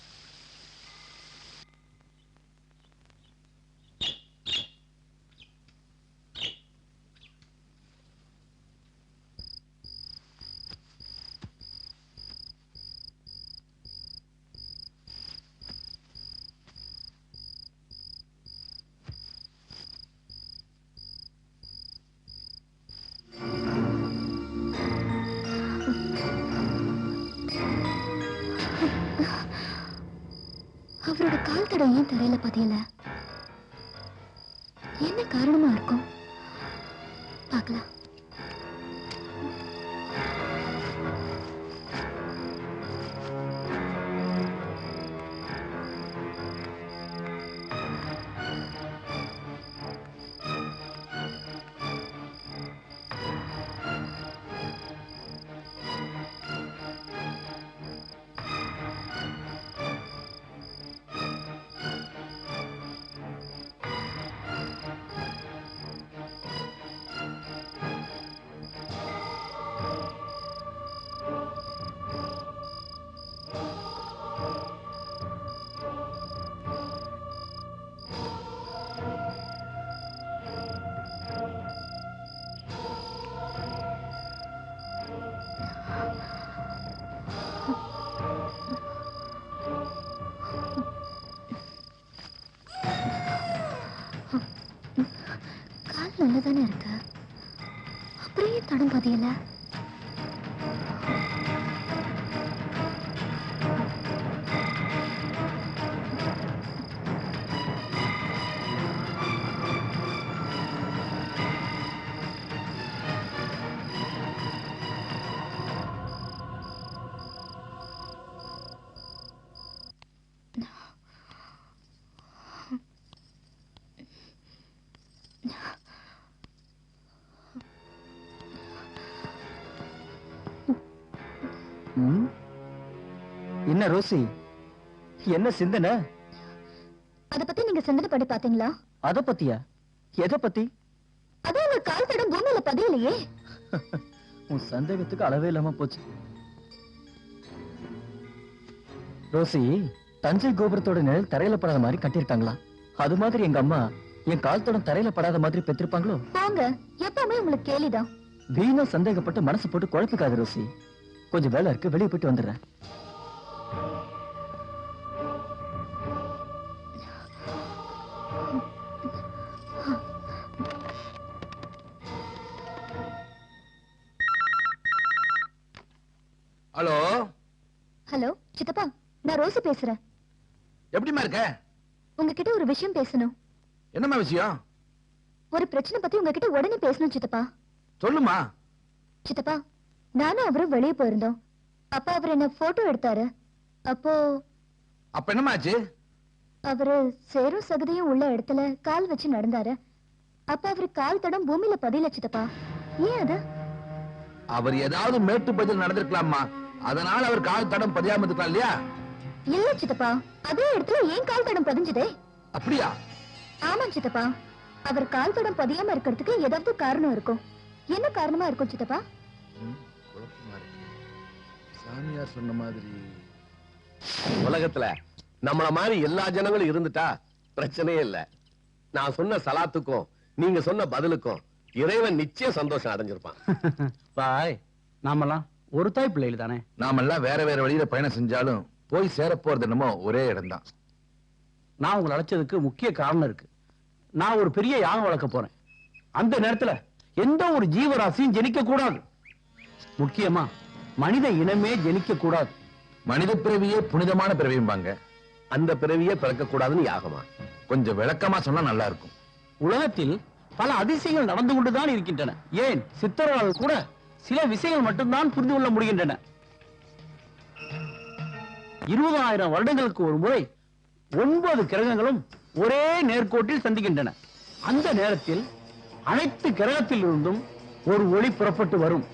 அவரோட கால் தடம் ஏன் தரையில பதியல? என்ன காரணமா இருக்கும்? பார்க்கலாம். நல்லதானே இருக்கு, அப்படியே தடம் பதியல. என்ன ரோசி, என்ன சிந்தனை? அத பத்தி நீங்க சிந்தனை படி பாத்தீங்களா? அத பத்தியா? எதை பத்தி? அதான் உங்க கால் தடம் பூமியில பதியலையே. உன் சந்தேகத்துக்கு அளவே இல்லாம போச்சு ரோசி. தஞ்சை கோபுரத்தோட நிழல் தரையில படாத மாதிரி கட்டியிருக்காங்களா? அது மாதிரி எங்க அம்மா என் கால் தடம் தரையில படாத மாதிரி பெற்றிருப்பாங்களோ? போங்க, எப்பவுமே உங்களுக்கு கேலிதான். வீணா சந்தேகப்பட்டு மனசு போட்டு குழப்பிக்காது ரோசி. கொஞ்சம் வேலை இருக்கு, வெளியே போயிட்டு வந்துடுறேன். ஹலோ ஹலோ சித்தப்பா, நான் ரோசி பேசுறேன். எப்படிமா இருக்க? உங்ககிட்ட ஒரு விஷயம் பேசணும். என்னம்மா விஷயம்? ஒரு பிரச்சனை பத்தி உங்ககிட்ட உடனே பேசணும் சித்தப்பா. சொல்லுமா. சித்தப்பா, நானும் அவரும் வெளியே போயிருந்தோம். அப்பா அவர் என்ன போட்டோ எடுத்தாரு. அப்ப என்னமாச்சு? அவரு சேரும் சகதியும் உள்ள இடத்துல கால் வச்சு நடந்தாரு. அப்ப அவரு கால் தடம் பூமியில பதியல சித்தப்பா. ஏன் அது? அவர் ஏதாவது மேட்டு பதில் நடந்திருக்கலாமா, அதனால அவர் கால் தடம் பதியாம இருக்கலாம் இல்லையா? இல்ல சித்தப்பா, அதே இடத்துல ஏன் கால் தடம் பதிஞ்சதே. அப்படியா? ஆமா சித்தப்பா, அவர் கால் தடம் பதியாம இருக்கிறதுக்கு ஏதாவது காரணம் இருக்கும். என்ன காரணமா இருக்கும் சித்தப்பா? சாமியார் சொன்ன மாதிரி உலகத்துல நம்மள மாதிரி எல்லா ஜனங்களும் இருந்துட்டா பிரச்சனையே இல்ல. நான் சொன்ன சலாத்துக்கும் நீங்க சொன்ன பதிலுக்கும் இறைவன் நிச்சயம் சந்தோஷம் அடைஞ்சிருப்பான். பாய், நாமெல்லாம் ஒரு தாய் பிள்ளைகள் தானே. நாமெல்லாம் வேற வேற வழியில பயணம் செஞ்சாலும் போய் சேர போறது என்னமோ ஒரே இடம்தான். நான் உங்களை அழைச்சதுக்கு முக்கிய காரணம் இருக்கு. நான் ஒரு பெரிய யாகம் வளர்க்க போறேன். அந்த நேரத்துல எந்த ஒரு ஜீவராசியும் ஜெனிக்க கூடாது. முக்கியமா மனித இனமே ஜெனிக்க கூடாது. மனித பிறவியே புனிதமான பிறவியும்பாங்க. அந்த பிறவியே பிறக்க கூடாதுன்னு யாகமா? கொஞ்சம் விளக்கமா சொன்னா நல்லா இருக்கும். உலகத்தில் பல அதிசயங்கள் நடந்து கொண்டுதான் இருக்கின்றன. ஏன் சித்தர்களால் கூட சில விஷயங்கள் மட்டும்தான் புரிந்து கொள்ள முடிகின்றன. 20,000 வருடங்களுக்கு ஒரு முறை 9 கிரகங்களும் ஒரே நேர்கோட்டில் சந்திக்கின்றன. அந்த நேரத்தில் அனைத்து கிரகத்தில் இருந்தும் ஒரு ஒளி புறப்பட்டு வரும்.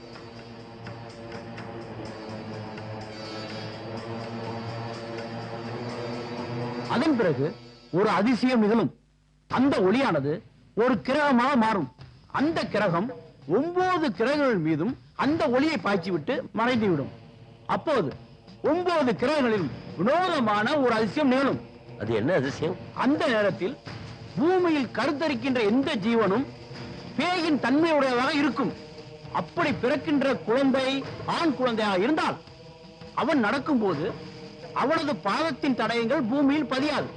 அதன் பிறகு ஒரு அதிசயம் நிகழும். அந்த ஒளியானது ஒரு கிரகமாக மாறும். அந்த கிரகம் 9 கிரகங்கள் மீதும் அந்த ஒளியை பாய்ச்சிவிட்டு மறைந்துவிடும். அப்போது 9 கிரகங்களிலும் வினோதமான ஒரு அதிசயம் நிகழும். அது என்ன அதிசயம்? அந்த நேரத்தில் பூமியில் கருத்தரிக்கின்ற எந்த ஜீவனும் பேயின் தன்மையுடையதாக இருக்கும். அப்படி பிறக்கின்ற குழந்தை ஆண் குழந்தையாக இருந்தால் அவன் நடக்கும்போது அவனது பாதத்தின் தடயங்கள் பூமியில் பதியாது.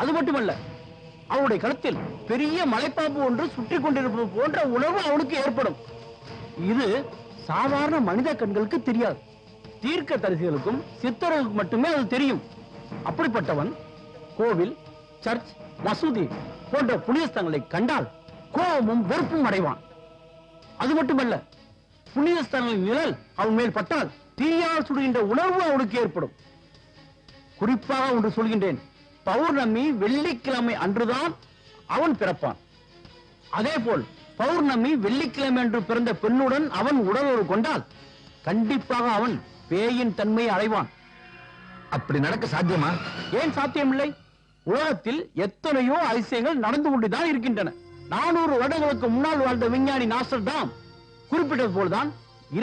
அது மட்டுமல்ல, அவனுடைய கழுத்தில் பெரிய மலைப்பாம்பு ஒன்று சுற்றி கொண்டிருப்பது போன்ற உணர்வு அவனுக்கு ஏற்படும். இது சாதாரண மனித கண்களுக்கு தெரியாது. தீர்க்க தரிசிகளுக்கும் சித்தர்களுக்கும் மட்டுமே அது தெரியும். அப்படிப்பட்டவன் கோவில், சர்ச், மசூதி போன்ற புனித ஸ்தலங்களை கண்டால் கோபமும் வெறுப்பும் அடைவான். அது மட்டுமல்ல, புனித ஸ்தலங்களின் நிழல் அவன் மேல் பட்டால் தீயால் சுடுகின்ற உணர்வு அவனுக்கு ஏற்படும். குறிப்பாக ஒன்று சொல்கின்றேன், பௌர்ணமி வெள்ளிக்கிழமை அன்றுதான் அவன் பிறப்பான். அதே போல் பௌர்ணமி வெள்ளிக்கிழமை அன்று பிறந்த பெண்ணுடன் அவன் உடலுறவு கொண்டால் கண்டிப்பாக அவன் பேயின் தன்மையை அடைவான். அப்படி நடக்க சாத்தியமா? ஏன் சாத்தியமில்லை? உலகத்தில் எத்தனையோ அதிசயங்கள் நடந்து கொண்டுதான் இருக்கின்றன. 400 வருடங்களுக்கு முன்னால் வாழ்ந்த விஞ்ஞானி நாஸ்டர்டாம் குறிப்பிட்டது போல்தான்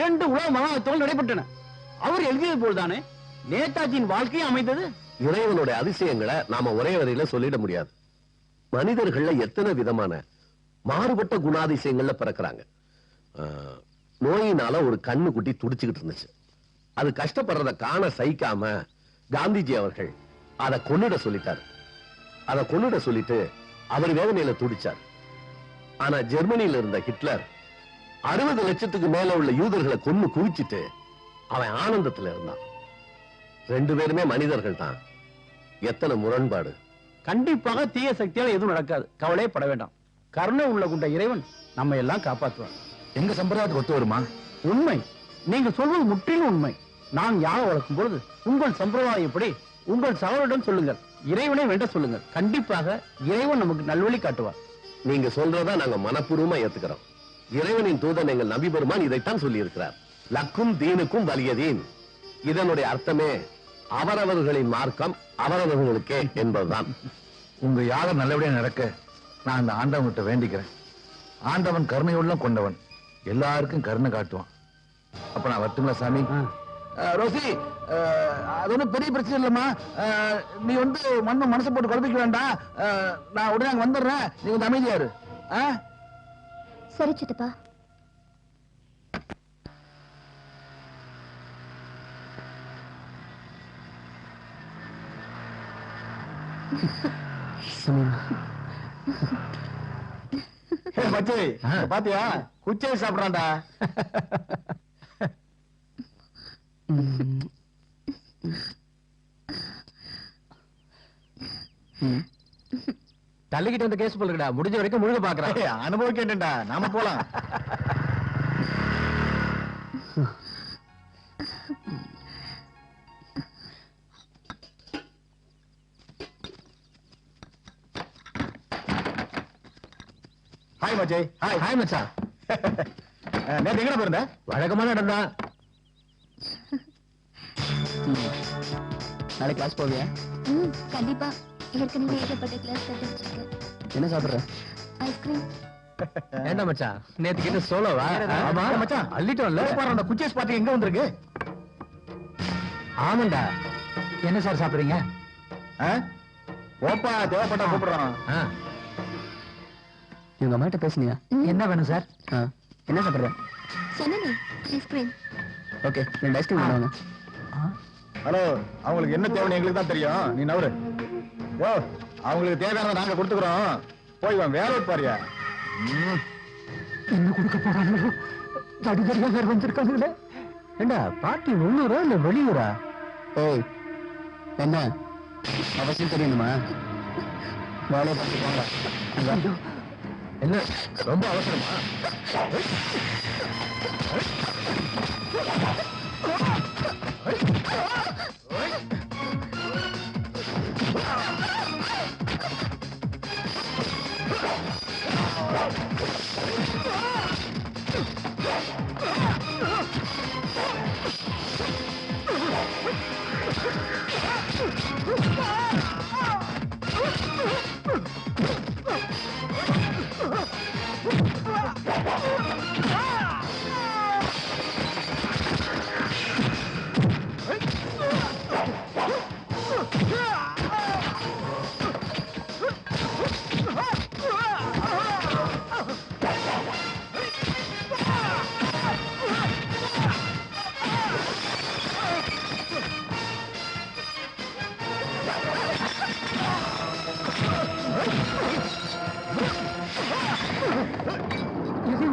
2 உலக மகாயுத்தங்கள் நடைபெற்றன. அவர் எழுதியது போல்தானே நேதாஜியின் வாழ்க்கையை அமைந்தது. இறைவனுடைய அதிசயங்களை நாம ஒரே வரையில சொல்லிட முடியாது. மனிதர்கள்ல எத்தனை விதமான மாறுபட்ட குணாதிசயங்கள்ல பிறக்கிறாங்க. நோயினால ஒரு கண்ணு குட்டி துடிச்சுக்கிட்டு இருந்துச்சு. அது கஷ்டப்படுறத காண சகிக்காம காந்திஜி அவர்கள் அதை கொன்னுட சொல்லிட்டார். அதை கொன்னுட சொல்லிட்டு அவர் வேதனையில துடிச்சார். ஆனா ஜெர்மனியில இருந்த ஹிட்லர் 60 லட்சத்துக்கு மேல உள்ள யூதர்களை கொன்னு குவிச்சிட்டு அவன் ஆனந்தத்துல இருந்தான். 2 பேருமே மனிதர்கள் தான். எத்தனை முரண்பாடு! கண்டிப்பாக தீய சக்தியால் எதுவும் நடக்காது, கவலைப்பட வேண்டாம். கருணை உள்ள கொண்ட இறைவன் நம்ம எல்லாம் காப்பாற்றுவார். எங்க சம்பிரதாயத்துக்கு ஒத்து வருமா? உண்மை. நீங்க சொல்வது முற்றிலும் உண்மை. நான் யாக வளர்க்கும் பொழுது உங்கள் சம்பிரதாயம் எப்படி உங்கள் சகோதரிடம் சொல்லுங்கள், இறைவனை வேண்ட சொல்லுங்கள். கண்டிப்பாக இறைவன் நமக்கு நல்வழி காட்டுவார். நீங்க சொல்றதா நாங்க மனப்பூர்வமா ஏத்துக்கிறோம். இறைவனின் தூதன் எங்கள் நபி பெருமான் இதைத்தான் சொல்லி இருக்கிறார். லக்கும் தீனுக்கும் வலியதீன். இதனுடைய அர்த்தமே அவரவர்களின் மார்க்கம் அவரவர்களுக்கே என்பதுதான். உங்க யாகம் நல்லபடியா நடக்க நான் அந்த ஆண்டவன்கிட்ட வேண்டிக்கிறேன். ஆண்டவன் கருணையுள்ள கொண்டவன், எல்லாருக்கும் கருணை காட்டுவான். அப்ப நான் வரட்டுங்களா சாமி? ரோசி, அது ஒன்றும் பெரிய பிரச்சனை இல்லம்மா. நீ வந்து மனசை போட்டு குழப்பிக்க வேண்டாம். நான் உடனே அங்க வந்துடுறேன். நீ வந்து அமைதியாரு. சரி சித்தப்பா. பாத்தியா, குச்சை சாப்பிடறான்டா. தள்ளிக்கிட்டு வந்து கேஸ் போலுடா, முடிஞ்ச வரைக்கும் முழுக பாக்குறேன். அனுபவிக்கேன்டா, நாம போலாம். ஹாய் மச்சாய். ஹாய் மச்சான். நேத்து எங்க போயிருந்த? வழக்கமான இடம் தான். நாளைக்கு கிளாஸ் போவியா? கண்டிப்பா. ஏற்கனவே ஏகப்பட்ட கிளாஸ் கட்டிச்சிருக்கேன். என்ன சாப்பிடுற? ஐஸ்கிரீம். ஏண்டா மச்சான், நேத்துக்கு என்ன சோலோவா? ஆமா மச்சான், அள்ளிட்டோம்ல. பாரு, குச்சேஸ் பார்ட்டி எங்க வந்திருக்கு? ஆமாண்டா. என்ன சார் சாப்பிடுறீங்க? ஓப்பா, தேவைப்பட்டா கூப்பிடுறோம். இவங்க அம்மாட்ட பேசுனியா? என்ன வேணும் சார்? என்ன சாப்பிடுற? சொன்னனே, ஐஸ்கிரீம். ஓகே, 2 ஐஸ்கிரீம் வாங்க. ஹலோ, அவங்களுக்கு என்ன தேவைன்னு எங்களுக்கு தான் தெரியும். நீ நவரு. ஓ, அவங்களுக்கு தேவையானதை நாங்க கொடுத்துக்கிறோம். போய் வேலை பாரியா. என்ன கொடுக்க போறாங்களோ? தடிதடியா வேற வந்திருக்காங்களே. ஏண்டா, பாட்டி உள்ளூரா இல்ல வெளியூரா? ஓய் என்ன அவசியம் தெரியணுமா? வேலையை பார்த்து போங்க. என்ன ரொம்ப அவசரமா?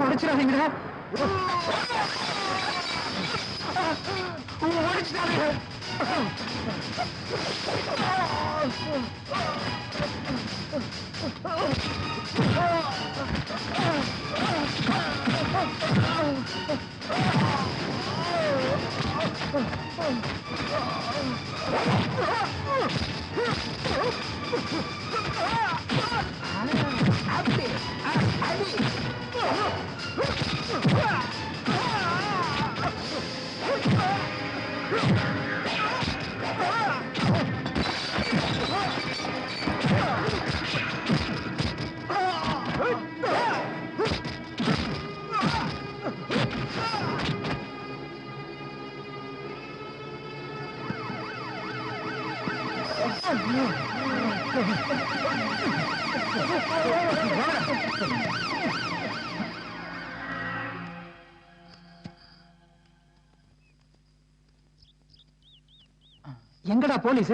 உடைச்சிடாதீங்க, உடைச்சிடாதீங்க. எங்கடா போலீஸ்?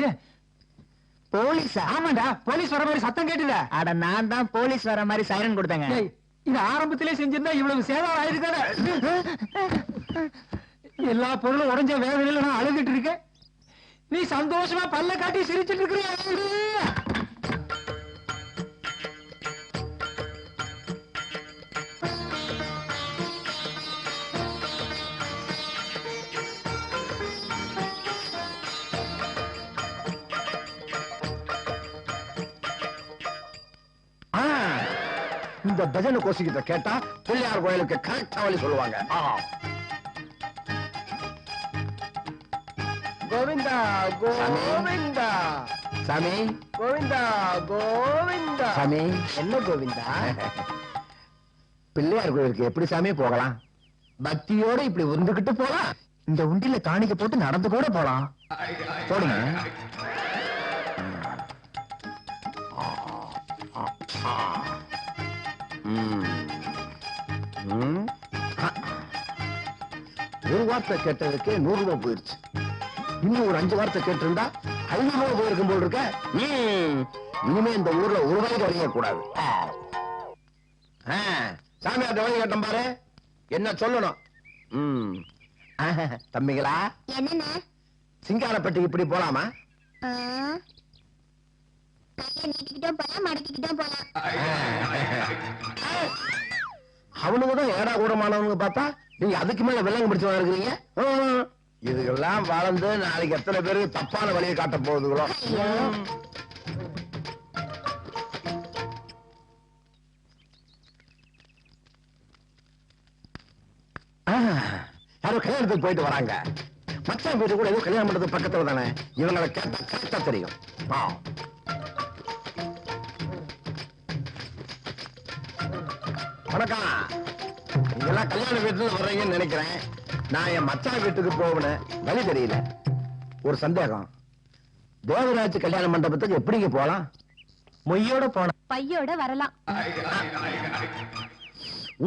போலீஸ்? ஆமாண்டா, போலீஸ் வர மாதிரி சத்தம் கேட்டுல. அட நான் தான் போலீஸ் வர மாதிரி சைரன் கொடுத்தேங்க. இது ஆரம்பத்திலே செஞ்சிருந்தா இவ்வளவு சேதாரம் ஆயிருக்காத. எல்லா பொருளும் உடைஞ்ச வேதனையில நான் அழுதுட்டு இருக்கேன். நீ சந்தோஷமா பல்ல காட்டி சிரிச்சிட்டு இருக்கிறியா? இந்த பஜனை கோஷிக்கிட்ட கேட்டா பிள்ளையார் கோயிலுக்கு கரெக்டா வழி சொல்லுவாங்க. கோவிந்தா கோவிந்தா சாமி கோவிந்தா கோவிந்தா. சாமி என்ன கோவிந்தா? பிள்ளையார் கோயிலுக்கு எப்படி சாமி போகலாம்? பக்தியோட இப்படி உருந்துகிட்டு போலாம். இந்த உண்டில காணிக்க போட்டு நடந்து கூட போலாம். போடுங்க. ஒரு வார்த்தை கேட்டதுக்கு 100 ரூபாய் போயிடுச்சு. இன்னும் ஒரு 5 வார்த்தை கேட்டிருந்தா 500 ரூபாய் போயிருக்கும் போல் இருக்க. இனிமே இந்த ஊர்ல ஒரு ரூபாய்க்கு வரைய கூடாது. சாமியார் வழி கேட்டம் பாரு, என்ன சொல்லணும்? தம்பிகளா, என்னண்ணா? சிங்காரப்பட்டிக்கு இப்படி போலாமா? கையை நீட்டிக்கிட்டோம் போலாம், மடக்கிக்கிட்டோம் போலாம். அவனுக்குதான் ஏடா கூடமானவங்க பார்த்தா நீங்க அதுக்கு மேல வெள்ளங்க பிடிச்சவா இருக்கிறீங்க. இதுக்கெல்லாம் வளர்ந்து நாளைக்கு எத்தனை பேரு தப்பான வழியை காட்ட போகுதுங்களோ. யாரும் கல்யாணத்துக்கு போயிட்டு வராங்க. மச்சான் வீட்டு கூட ஏதோ கல்யாணம் பண்றது பக்கத்துல தானே. இவங்களை கேட்டா கரெக்டா தெரியும். வணக்கம். நீங்கெல்லாம் கல்யாண வீட்டுல வர்றீங்கன்னு நினைக்கிறேன். நான் என் மச்சான் வீட்டுக்கு போகணும், வழி தெரியல. ஒரு சந்தேகம், தேவராஜ் கல்யாண மண்டபத்துக்கு எப்படிங்க போலாம்? மொய்யோட போன பையோட வரலாம்.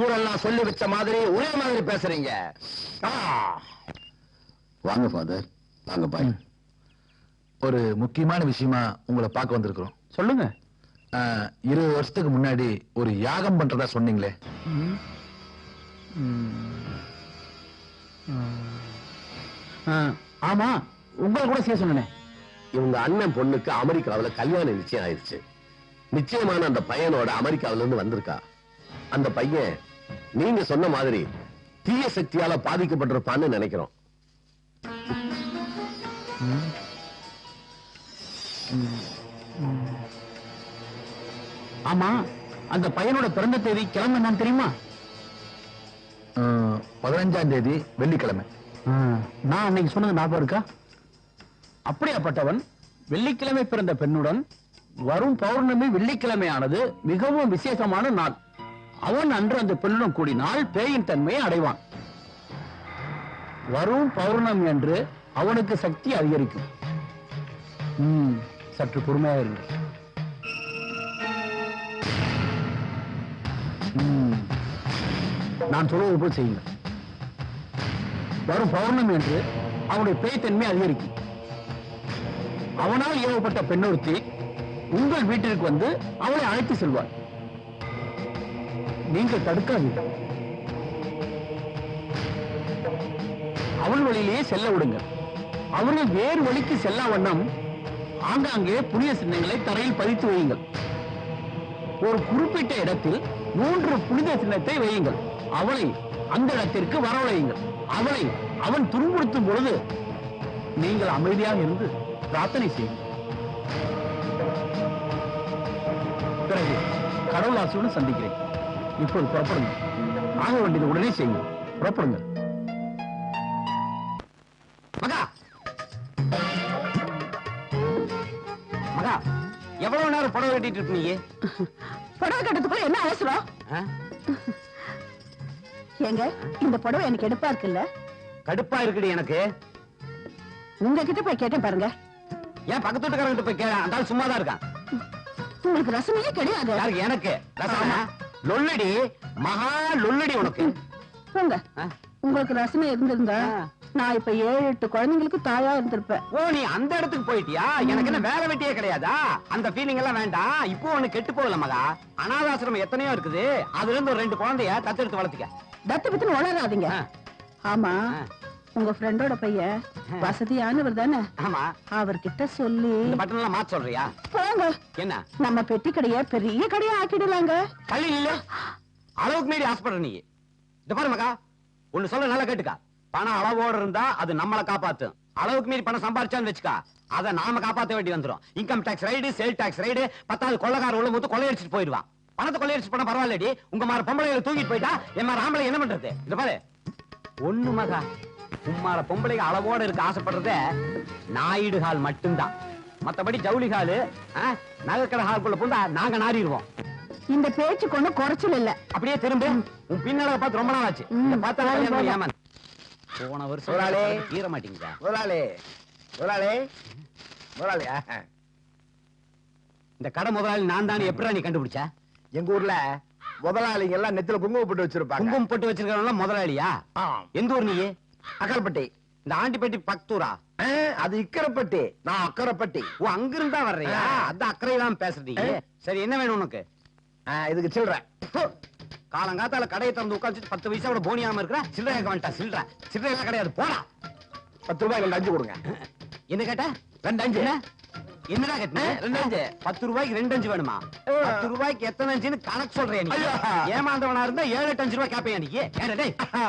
ஊரெல்லாம் சொல்லி வச்ச மாதிரி ஒரே மாதிரி பேசுறீங்க. வாங்க ஃபாதர், வாங்க பாய். ஒரு முக்கியமான விஷயமா உங்களை பார்க்க வந்திருக்கிறோம். சொல்லுங்க. 20 வருஷத்துக்கு முன்னாடி ஒரு யாகம் பண்றதா சொன்னீங்களே. ஆமா, உங்களை கூட செய்ய சொன்னேன். இவங்க அண்ணன் பொண்ணுக்கு அமெரிக்காவுல கல்யாணம் நிச்சயம் ஆயிடுச்சு. நிச்சயமான அந்த பையனோட அமெரிக்காவில இருந்து வந்திருக்கா. அந்த பையன் நீங்க சொன்ன மாதிரி தீய சக்தியால பாதிக்கப்பட்டிருப்பான்னு நினைக்கிறோம். ஆமா, அந்த பையனோட பிறந்த தேதி கிழமை என்னன்னு தெரியுமா? 15ஆம் தேதி வெள்ளிக்கிழமை. நான் அன்னைக்கு சொன்னது ஞாபகம் இருக்கா? அப்படியாப்பட்டவன் வெள்ளிக்கிழமை பிறந்த பெண்ணுடன் வரும் பௌர்ணமி வெள்ளிக்கிழமையானது மிகவும் விசேஷமான நாள். அவன் அன்று அந்த பெண்ணுடன் கூடினால் பேயின் தன்மையை அடைவான். வரும் பௌர்ணமி என்று அவனுக்கு சக்தி அதிகரிக்கும். சற்று பொறுமையாக இருக்கு. நான் சொல்வது போல் செய்யுங்க. வரும் பௌர்ணமி என்று அவனுடைய பேய் தன்மை அதிகரிக்கும். அவனால் ஏவப்பட்ட பெண்ணொருத்தி உங்கள் வீட்டிற்கு வந்து அவளை அழைத்து செல்வாள். நீங்கள் தடுக்காதீர்கள். அவள் வழியிலேயே செல்ல விடுங்கள். அவர்கள் வேறு வழிக்கு செல்லா வண்ணம் ஆங்காங்கே புனித சின்னங்களை தரையில் பதித்து வையுங்கள். ஒரு குறிப்பிட்ட இடத்தில் 3 புனித சின்னத்தை வையுங்கள். அவளை அந்த இடத்திற்கு வரவழையுங்கள். அவளை அவன் துன்புறுத்தும் பொழுது நீங்கள் அமைதியாக இருந்து பிரார்த்தனை செய்யுங்கள். பிறகு கடவுள் ஆசியுடன் சந்திக்கிறேன். இப்போது புறப்படுங்க. ஆக வேண்டியது உடனே செய்யுங்க. புறப்படுங்க. மகா மகா, எவ்வளவு நேரம் புடவை கட்டிட்டு இருக்க? நீ புடவை கட்டத்துக்குள்ள என்ன அவசரம்? ஏங்க, இந்த புடவை எனக்கு எடுப்பா இருக்குல்ல? கடுப்பா இருக்குடி எனக்கு. உங்ககிட்ட போய் கேட்டேன் பாருங்க. ஏன் பக்கத்து வீட்டுக்காரங்கிட்ட போய் கேள? அந்த ஆள் சும்மாதான் இருக்கான். உங்களுக்கு ரசமையே கிடையாது. யாருக்கு? எனக்கு ரசமா? லொல்லடி, மகா லொல்லடி உனக்கு. போங்க. உங்களுக்கு ரசமே இருந்திருந்தா நான் இப்ப 7-8 குழந்தைங்களுக்கு தாயா இருந்திருப்பேன். ஓ, நீ அந்த இடத்துக்கு போயிட்டியா? எனக்கு என்ன வேலை வெட்டியே கிடையாதா? அந்த ஃபீலிங் எல்லாம் வேண்டாம். இப்போ ஒண்ணு கெட்டு போகல மகா. அனாதாசிரமம் எத்தனையோ இருக்குது. அதுல இருந்து ஒரு 2 குழந்தைய தத்தெடுத்து வளர்த்துக்க. தத்து பத்துன்னு வளராதீங்க. ஆமா, உங்க ஃப்ரெண்டோட பையன் வசதியானவர் தானே? ஆமா. அவர்கிட்ட சொல்லி இந்த பட்டன் எல்லாம் மாத்த சொல்றியா? போங்க. என்ன நம்ம பெட்டி கடைய பெரிய கடையா ஆக்கிடலாங்க. பள்ளி இல்ல, அளவுக்கு மீறி ஆசைப்படுற நீ. இந்த பாரு மகா, ஒண்ணு சொல்ல நல்லா கேட்டுக்கா. பணம் அளவோடு இருந்தா அது நம்மளை காப்பாத்தும். அளவுக்கு மீறி பணம் சம்பாரிச்சான்னு வச்சுக்கா, அதை நாம காப்பாத்த வேண்டி வந்துரும். Income tax raid, sale tax raid, 10வது கொள்ளக்கார உள்ள மூத்து கொள்ளையடிச்சிட்டு போயிடுவான். பணத்தை கொள்ளையடிச்சு பண்ண பரவாயில்லடி. உங்க மாதிரி பொம்பளைகளை தூக்கிட்டு போயிட்டா என் மாதிரி ஆம்பளை என்ன பண்றது? இந்த பாரு ஒண்ணு மகா, உம்மார பொம்பளைங்க அளவோட இருக்க ஆசைப்படுறதே நாயுடு ஹால் மட்டும்தான். மத்தபடி ஜவுளி ஹாலு, நகைக்கடை ஹால்குள்ள புண்டா நாங்க நாரிடுவோம். இந்த பேச்சு கொண்டு குறைச்சல் இல்ல. அப்படியே திரும்ப உன் பின்னால பார்த்து ரொம்ப நாள் ஆச்சு. இந்த பார்த்தா ஏமான் போன வருஷம் தீர மாட்டீங்க. இந்த கடை முதலாளி நான் தானே எப்படா நீ கண்டுபிடிச்ச? எங்க ஊர்ல முதலாளிங்க எல்லாம் நெத்தில குங்குமம் போட்டு வச்சிருப்பாங்க. குங்குமம் போட்டு வச்சிருக்கவங்க முதலாளியா? எந்த ஊர் நீ? அக்கரப்பட்டி. இந்த ஆண்டிப்பட்டி பக்தூரா? அது இக்கரப்பட்டி, நான் அக்கரப்பட்டி. ஓ, அங்கிருந்தா வர்றியா? அந்த அக்கறையெல்லாம் பேசுறீங்க. சரி, என்ன வேணும் உனக்கு? இதுக்கு சில்லற. காலங்காத்தால கடையை திறந்து உட்காந்து 10 பைசாவோட போனியாம இருக்கிற சில்லறை கேட்க வேண்டாம். சில்லறை எல்லாம் கிடையாது, போடா. 10 ரூபாய் 2 அஞ்சு கொடுங்க. என்ன கேட்ட? 2 அஞ்சு? என்னடா கேட்ட? 2 அஞ்சு. 10 ரூபாய்க்கு 2 அஞ்சு வேணுமா? 10 ரூபாய்க்கு எத்தனை அஞ்சுன்னு கணக்கு சொல்றேன் நீ? ஏமாந்தவனா இருந்தா 7-8 5 ரூபாய் கேப்பையா நீ?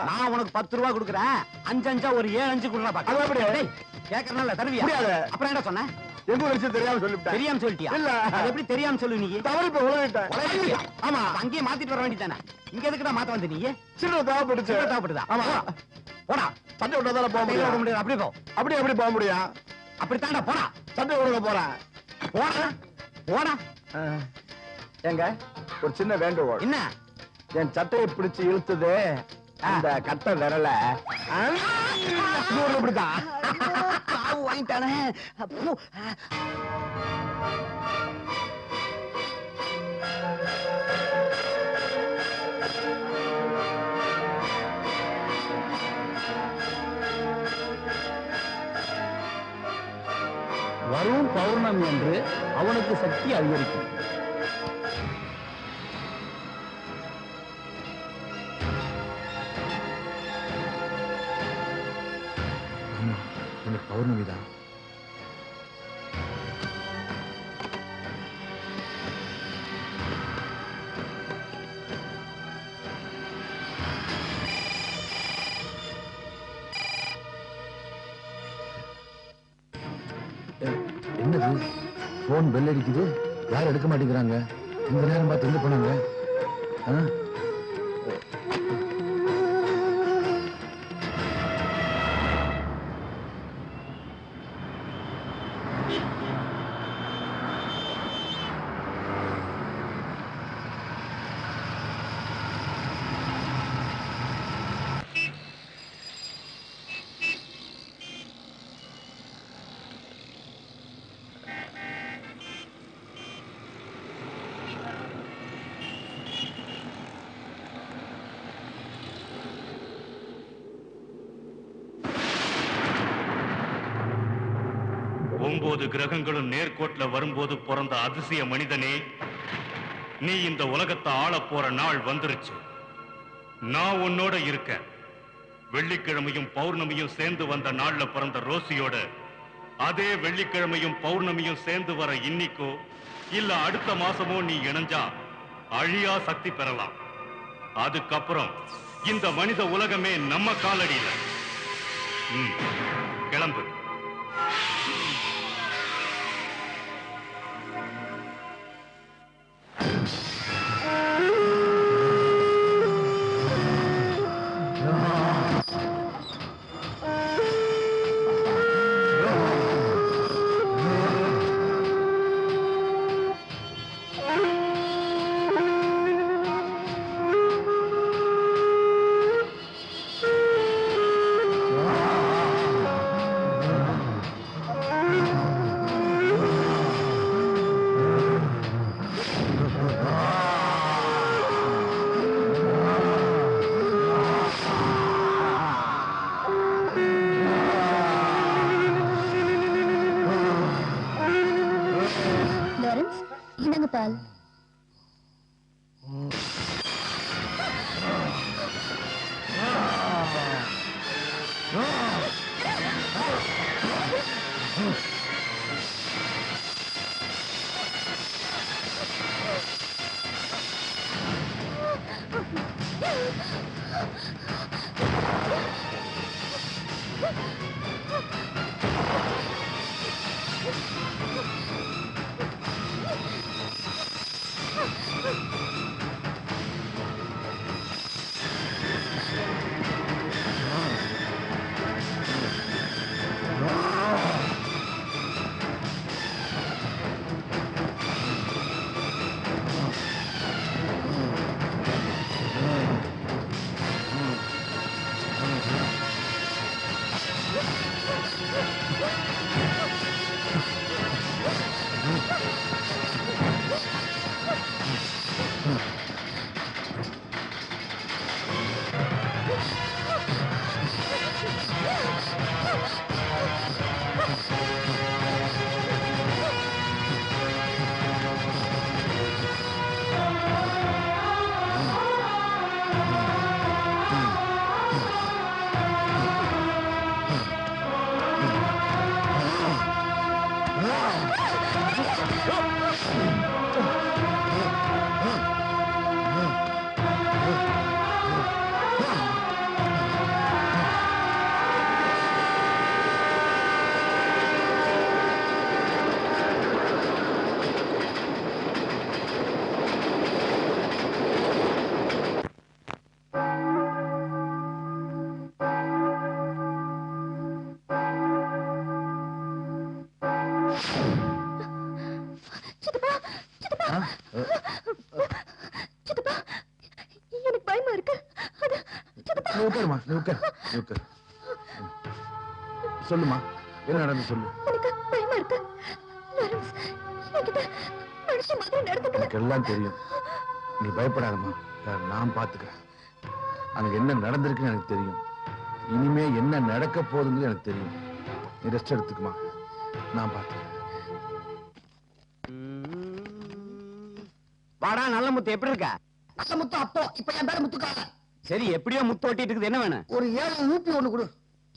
நான் உனக்கு 10 ரூபாய் கொடுக்குறேன். 5 அஞ்சா ஒரு 7 அஞ்சு கொடுறா பாக்க. கேக்குறனால தருவியா? அப்புறம் என்ன சொன்ன? எங்க விஷயம் தெரியாம சொல்லிட்டேன். தெரியாம சொல்லிட்டியா? இல்ல, அது எப்படி தெரியாம சொல்லு நீ? தவறு இப்ப உலகிட்டேன். ஆமா, அங்கேயே மாத்திட்டு வர வேண்டியதானே. இங்க எதுக்குடா மாத்த வந்து நீ? சில்லற தேவைப்படுச்சு. தேவைப்படுதா? ஆமா, போடா. சட்டை விட்டதால போக முடியாது. அப்படி போ. அப்படி போக முடியும். அப்படித்தாண்டா, போடா. சட்டை கொடுக்க போறேன். போடா. ஏங்க, ஒரு சின்ன வேண்டுகோள். என்ன? என் சட்டையை பிடிச்சு இழுத்துது அந்த கட்டை விரல இப்படிதான் வாங்கிட்டானே. வரும் பௌர்ணமி என்று அவனுக்கு சக்தி அதிகரிக்கும். பௌர்ணமிதான். போன் பெல் அடிக்குது, யாரும் எடுக்க மாட்டேங்கிறாங்க. இந்த நேரம் பார்த்து எங்க போனாங்க? ஒன்பது கிரகங்களும் நேர்கோட்ல வரும்போது பிறந்த அதிசய மனிதனே, நீ இந்த உலகத்தை ஆள போற நாள் வந்துருச்சு. நான் உன்னோட இருக்க. வெள்ளிக்கிழமையும் பௌர்ணமியும் சேர்ந்து வந்த நாள்ல பிறந்த ரோசியோட அதே வெள்ளிக்கிழமையும் பௌர்ணமியும் சேர்ந்து வர இன்னிக்கோ இல்ல அடுத்த மாசமோ நீ இணைஞ்சா அழியா சக்தி பெறலாம். அதுக்கப்புறம் இந்த மனித உலகமே நம்ம காலடியில. கிளம்பு. சொல்லுமா, என்ன நடந்து சொல்லு. எனக்கு எல்லாம் தெரியும், நீ பயப்படாதம்மா. நான் பாத்துக்கிறேன். அங்க என்ன நடந்திருக்குன்னு எனக்கு தெரியும். இனிமே என்ன நடக்க போகுதுன்னு எனக்கு தெரியும். நீ ரெஸ்ட் எடுத்துக்குமா, நான் பாத்துக்கிறேன். வாடா நல்ல முத்து, எப்படி இருக்க? நல்ல முத்து அப்போ, இப்ப என் பேரு முத்துக்காக. சரி, எப்படியோ முத்து ஓட்டிட்டு இருக்குது, என்ன வேணும்? ஒரு 7 யூபி ஒண்ணு கொடு.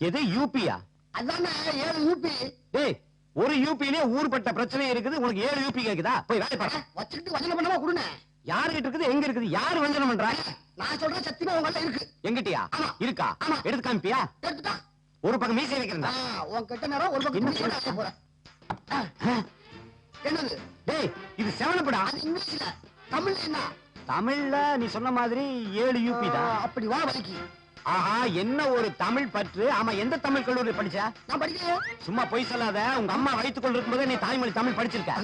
எது யூபியா? அதானே 7 யூபி. டேய், ஒரு யூபிலே ஊர்பட்ட பிரச்சனை இருக்குது, உனக்கு 7 யூபி கேக்குதா? போய் வேலை பாரு. வச்சுக்கிட்டு வஞ்சனம் பண்ணவா கொடுங்க. யாருகிட்ட இருக்குது, எங்க இருக்குது, யாரு வஞ்சனம் பண்றாங்க? நான் சொல்றேன், சத்தியமா உங்கள்ட்ட இருக்கு. எங்கிட்டயா இருக்கா? எடுத்து காமிப்பியா? எடுத்துட்டா. ஒரு பக்கம் மீசை வைக்கிறேன். உன்கிட்ட நேரம் ஒரு பக்கம் மீசை வைக்க போறேன். என்னது? டேய் இது செவனப்படா. அது இங்கிலீஷ்ல. தமிழ்ல என்ன? தமிழ்ல நீ சொன்ன மாதிரி 7 யூபி தான். அப்படி வா வலிக்கு. ஆஹா, என்ன ஒரு தமிழ் பற்று. ஆமா, எந்த தமிழ் கல்லூரி படிச்ச? நான் படிக்கலையே. சும்மா பொய் சொல்லாத. உங்க அம்மா வயித்துக்குள்ள இருக்கும்போது நீ தாய்மொழி தமிழ் படிச்சிருக்க.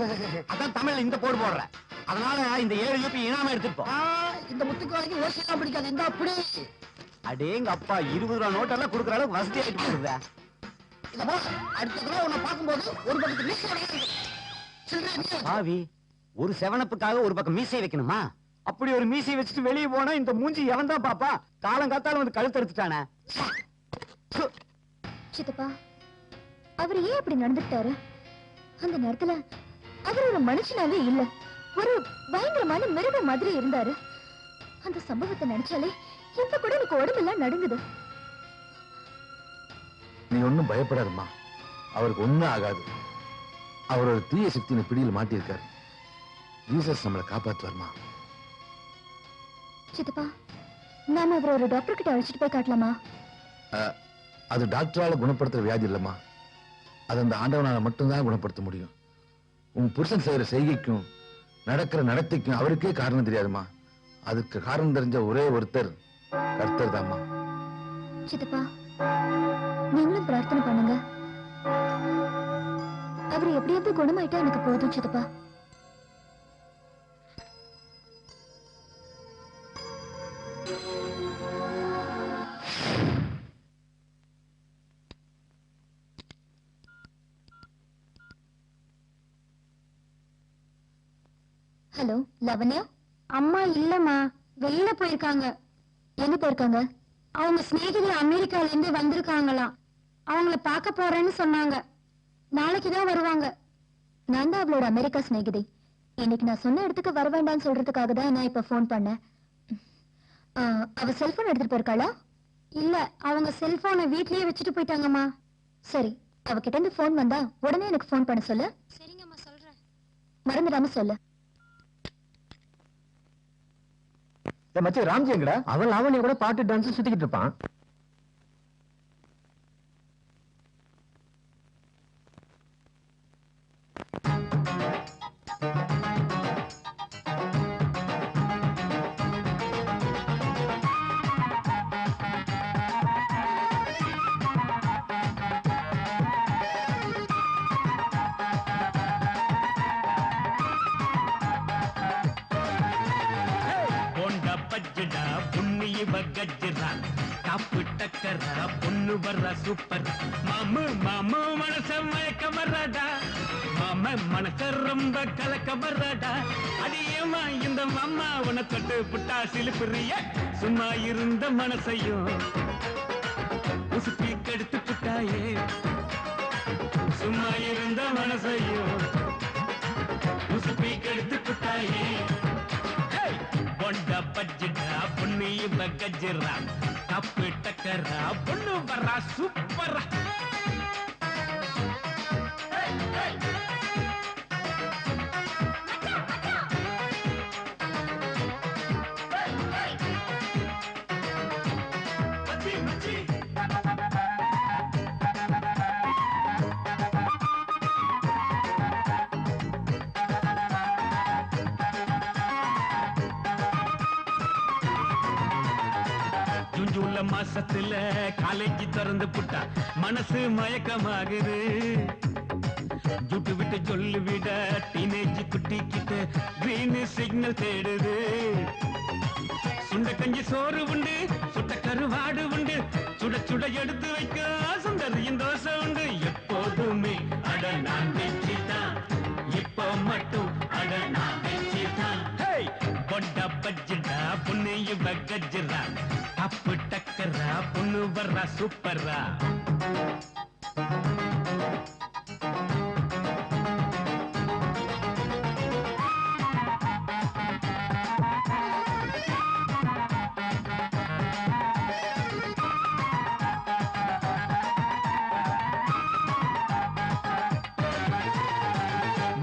அதான் தமிழ்ல இந்த போடு போடுற. அதனால இந்த 7 யூபி இனாம எடுத்துட்டு போ. இந்த முத்துக்கு வரைக்கும் ஓசியெல்லாம் பிடிக்காது. இந்த அப்படி. அடேங்க அப்பா, 20 ரூபா நோட்டெல்லாம் கொடுக்குற அளவுக்கு வசதி ஆயிட்டு போகுதா? இத போ. அடுத்த தடவை உன்னை பார்க்கும்போது ஒரு பக்கத்து மீசை வைக்கணும். சில்லறை மீசை. பாவி, ஒரு செவனப்புக்காக ஒரு பக்கம் மீசை வைக்கணுமா? அப்படி ஒரு மீசை வச்சுட்டு வெளியே போனா இந்த மூஞ்சி எவன் தான் பாப்பா? காலங்காத்தால வந்து கழுத்து எடுத்துட்டானே. சித்தப்பா, அவர் ஏன் அப்படி நடந்துட்டாரு? அந்த நேரத்துல அவர் ஒரு மனுஷனாவே இல்ல, ஒரு பயங்கரமான மிருகம் மாதிரி இருந்தாரு. அந்த சம்பவத்தை நினைச்சாலே இப்ப கூட எனக்கு உடம்பெல்லாம் நடுங்குது. நீ ஒண்ணும் பயப்படாதம்மா, அவருக்கு ஒண்ணும் ஆகாது. அவர் ஒரு தீய சக்தியின் பிடியில் மாட்டியிருக்காரு. ஜீசஸ் நம்மளை காப்பாத்துவார்மா. சித்தப்பா, நாம அவரை ஒரு டாக்டர் கிட்ட அழைச்சிட்டு போய் காட்டலாமா? அது டாக்டரால குணப்படுத்துற வியாதி இல்லம்மா, அது அந்த ஆண்டவனால மட்டும்தான் குணப்படுத்த முடியும். உன் புருஷன் செய்யற செய்கைக்கும் நடக்கிற நடத்தைக்கும் அவருக்கே காரணம் தெரியாதுமா. அதுக்கு காரணம் தெரிஞ்ச ஒரே ஒருத்தர் கர்த்தர் தான்மா. சித்தப்பா, நீங்களும் பிரார்த்தனை பண்ணுங்க. அவர் எப்படியாவது குணமாயிட்டா எனக்கு போதும் சித்தப்பா. ஹலோ லவண்யா. அம்மா இல்லம்மா, வெளியில போயிருக்காங்க. எங்க போயிருக்காங்க? அவங்க சிநேகிதி அமெரிக்கால இருந்து வந்திருக்காங்களாம். அவங்கள பார்க்க போறேன்னு சொன்னாங்க. நாளைக்குதான் வருவாங்க. நான் தான் அவளோட அமெரிக்கா சிநேகிதி. இன்னைக்கு நான் சொன்ன இடத்துக்கு வர வேண்டாம்னு சொல்றதுக்காக தான் நான் இப்ப போன் பண்ணேன். அவ செல்போன் எடுத்துட்டு போயிருக்காளா? இல்ல, அவங்க செல்போனை வீட்லயே வச்சுட்டு போயிட்டாங்கம்மா. சரி, அவகிட்ட இருந்து போன் வந்தா உடனே எனக்கு போன் பண்ண சொல்லு. சரிங்கம்மா, சொல்றேன். மறந்துடாம சொல்லு. மச்சி ராம்ஜி எங்கடா? அவன் லாவண்யா கூட பாட்டு டான்ஸ் சுத்திக்கிட்டு இருப்பான். சூப்பர் மாமு மாமு மனச மயக்க வர்றாடா, மாம மனச ரொம்ப கலக்க வர்றாடா. அடியேமா இந்த மாமா உன தொட்டு புட்டா சிலுப்புறிய, சும்மா இருந்த மனசையும் உசுப்பி கெடுத்து புட்டாயே, சும்மா இருந்த மனசையும் உசுப்பி கெடுத்து புட்டாயே. பொண்ட பஜ்ஜிடா பொண்ணு இவ கஜ்ஜிரா, கப்பு டக்கரா பொண்ணு வர்றா சூப்பரா. ஜூலை மாசத்துல காலேஜ் திறந்து புட்டா மனசு மயக்கமாகுது. ஜுட்டு விட்டு சொல்லு விட டீனேஜ் குட்டி கிட்ட கிரீன் சிக்னல் தேடுது. சுண்ட கஞ்சி சோறு உண்டு, சுட்ட கருவாடு உண்டு, சுட சுட எடுத்து வைக்க சுண்டறியும் தோசை உண்டு. எப்போதுமே அட நான் வெற்றி தான், இப்போ மட்டும் அட நான் வெற்றி தான். பொண்ட பஜ்ஜிடா பொண்ணு இவ கஜ்ஜிரா, அப்பு டக்கரா பொண்ணு வர்றா சூப்பரா.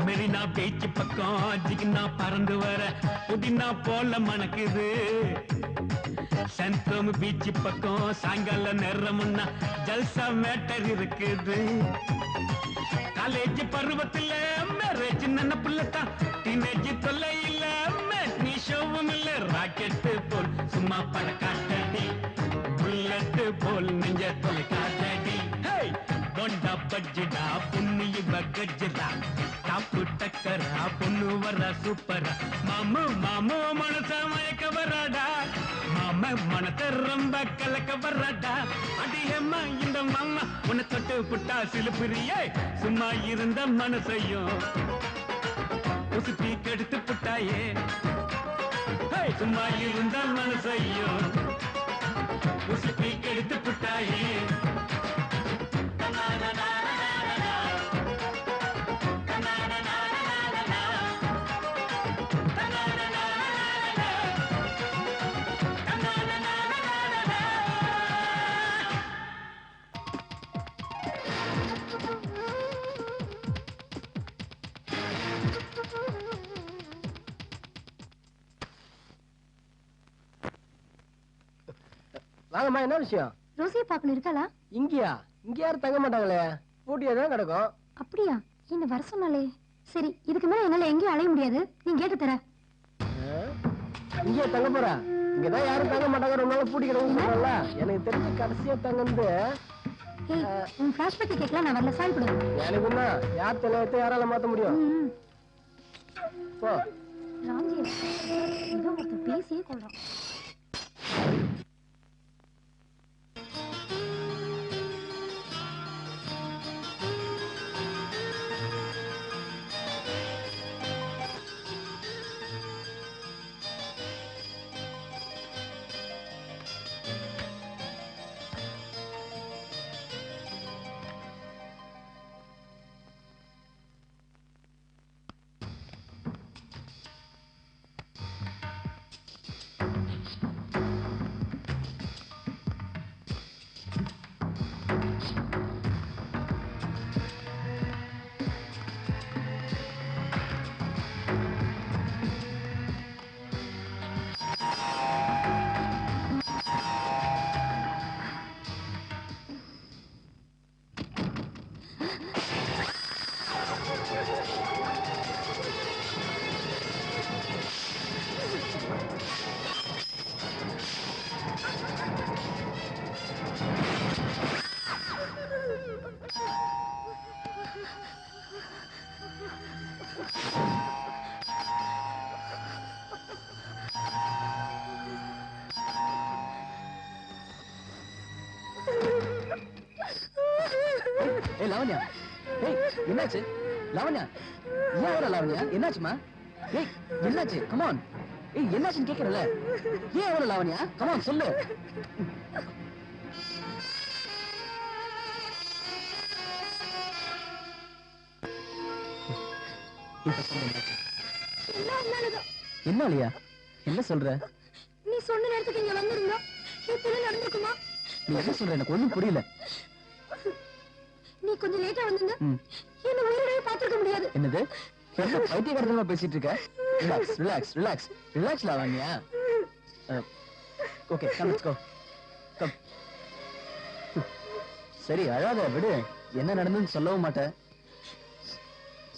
மெரினா பீச் பக்கம் ஜிகினா பறந்து வர புதினா போல மணக்குது. சென்ட்ரோம் பீச் பக்கம் சாயங்கால நேரம்னா ஜல்சா மேட்டர் இருக்குது. காலேஜ் பருவத்தில் பாரு சின்ன புள்ளத்தான் டீனேஜ் தொல்லை இல்ல நீ ஷோவும் இல்ல ராக்கெட்டு போல் சும்மா பறக்காட்டடி புல்லட் போல் நெஞ்ச தொலை காட்டடி கொண்டா பஜ்ஜிடா புண்ணு இவ கஜ்ஜிடா டாப்பு டக்கரா பொண்ணு வர சூப்பரா மாமு மாமு மனச மயக்க வராடா மாம மனத்தை ரொம்ப கலக்க வராடா அடியம்மா இந்த மாமா உன்னை தொட்டு புட்டா சிலுப்புரியே சும்மா இருந்த மனசையும் உசுப்பி கெடுத்து புட்டாயே சும்மா இருந்த மனசையும் உசுப்பி கெடுத்து புட்டாயே வாங்கம்மா, என்ன விஷயம்? ரோசியை பார்க்கணும் இருக்காளா? இங்கயா? இங்க யாரும் தங்க மாட்டாங்களே, பூட்டியா தான் கிடக்கும். அப்படியா? என்ன வர சொன்னாலே. சரி, இதுக்கு மேல என்னால எங்கேயும் அலைய முடியாது, நீ கேட்டு தர. இங்கே தங்க போறா? இங்கதான் யாரும் தங்க மாட்டாங்க, ரொம்ப நாள் பூட்டி கிடக்கும்ல. எனக்கு தெரிஞ்ச கடைசியா தங்கந்து உன் ஃபிளாஷ் பத்தி கேட்கலாம், நான் வரல. சாய் கொடு. எனக்கு என்ன, யார் தலையத்தை யாரால மாத்த முடியும்? போ. ராம்ஜி ஏதோ ஒருத்தர் பேசியே கொள்றான். லாவண்யா, என்னாச்சு? லாவண்யா, ஏன் லாவண்யா, என்னாச்சுமா? என்னாச்சு? கமான், என்னாச்சுன்னு கேட்கறல, ஏன் எவ்வளவு லாவண்யா? கமான் சொல்லு. என்னாலயா? என்ன சொல்ற? நீ சொன்ன நேரத்துக்கு இங்க வந்திருந்தா இப்படி நடந்துக்குமா? நீ என்ன சொல்ற? எனக்கு ஒண்ணும் புரியல. நீ கொஞ்சம் லேட்டா வந்தீங்க, என்ன உயிரோடவே பாத்துக்க முடியாது. என்னது? என்ன பைத்தியக்காரத்தனமா பேசிட்டு இருக்க? Relax relax relax relax Lavanya. Okay, come let's go. Come. சரி, அழாத, விடு. என்ன நடந்துன்னு சொல்லவும் மாட்டேன்.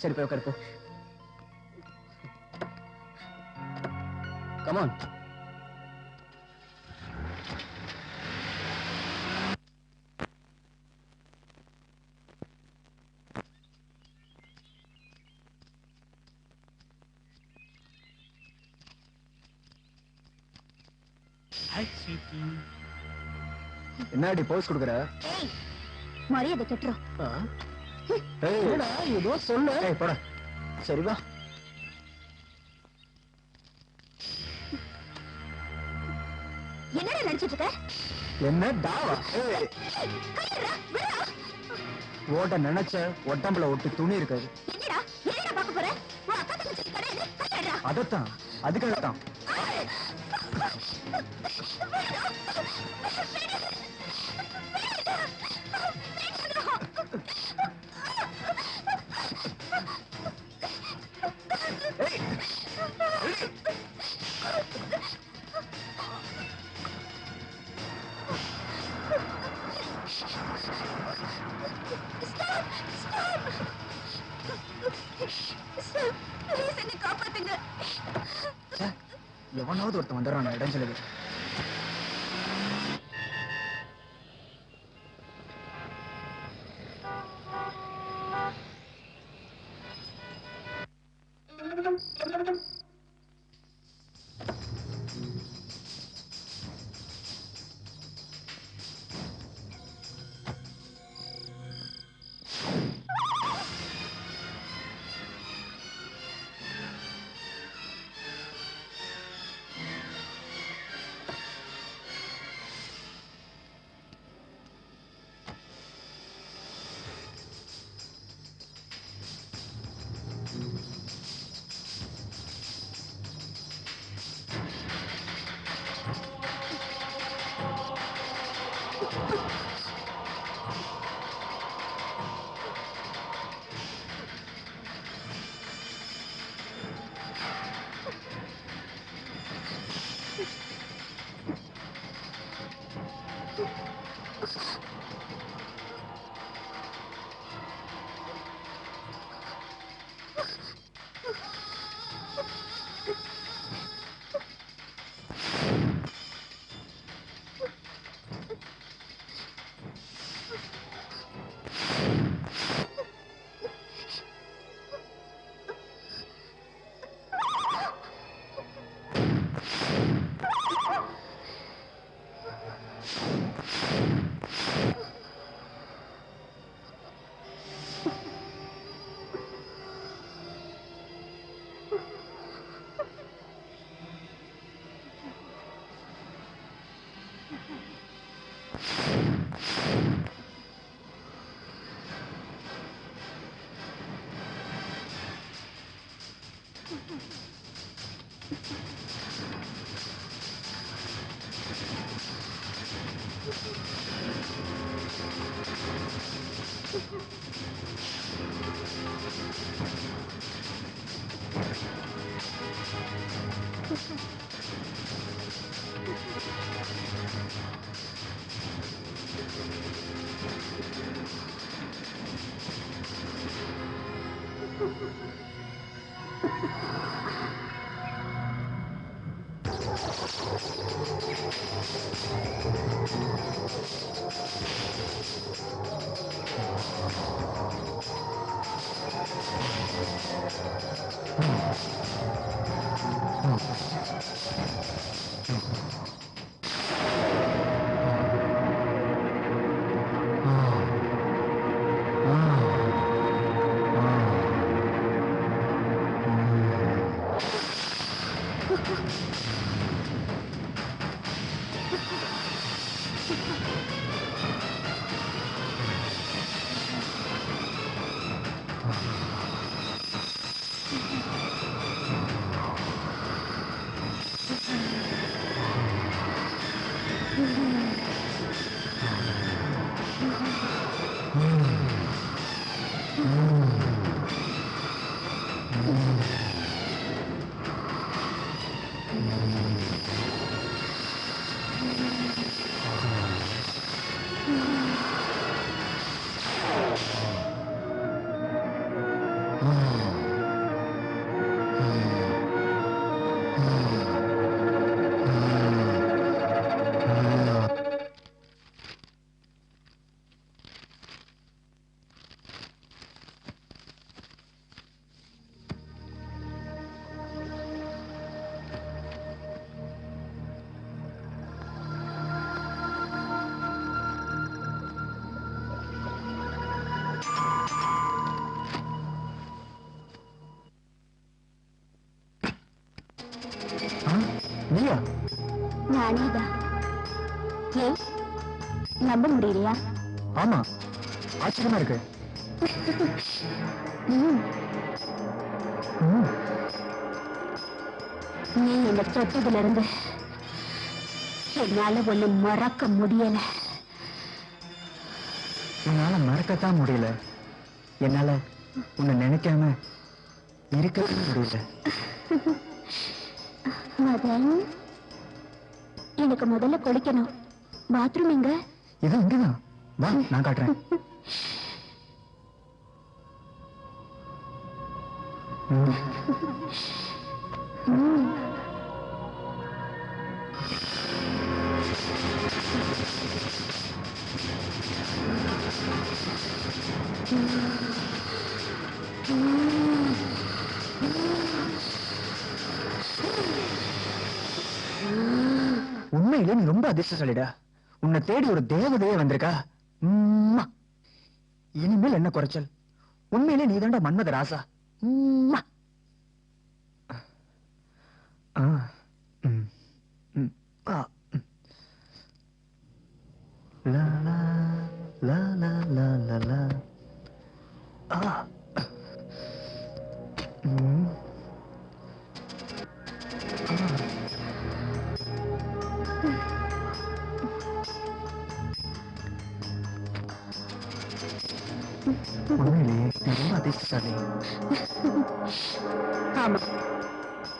சரி, போய் உட்காரு, போ. Come on. என்னடி போஸ் கொடுக்குற? மரியாதை கட்டுறோம். ஏதோ சொல்லு. போட. சரி வா. என்னடா நினைச்சிட்டு இருக்க? என்ன டாவா? ஓட்ட நினைச்ச ஒட்டம்புல ஒட்டு துணி இருக்காது. என்னடா என்னடா பார்க்க போற? உன் அக்கா தங்கச்சி கடையில கட்டடா. அதத்தான், அதுக்காகத்தான். Stop! Stop! ப்ளீஸ் என்ன காப்பாத்துங்க. எவனாவது ஒருத்தன் வந்துடுறான் இடைஞ்சலுக்கு. நீயா? நானேதான். ஏன் நம்ப முடியலையா? ஆமா, ஆச்சரியமா இருக்கு. நீ என்ன தொட்டதுல இருந்து என்னால ஒண்ணு மறக்க முடியல. என்னால மறக்கத்தான் முடியல. என்னால உன்னை நினைக்காம இருக்கவே முடியல. மதன், எனக்கு முதல்ல குளிக்கணும். பாத்ரூம் எங்க? இது இங்கதான். வா, நான் காட்டுறேன். உண்மையிலே நீ ரொம்ப அதிர்ஷ்டசாலிடா. உன்னை தேடி ஒரு தேவதையே வந்திருக்கா. இனிமேல் என்ன குறைச்சல்? உண்மையிலே நீ தாண்டா மன்மத ராசா. ஆமா,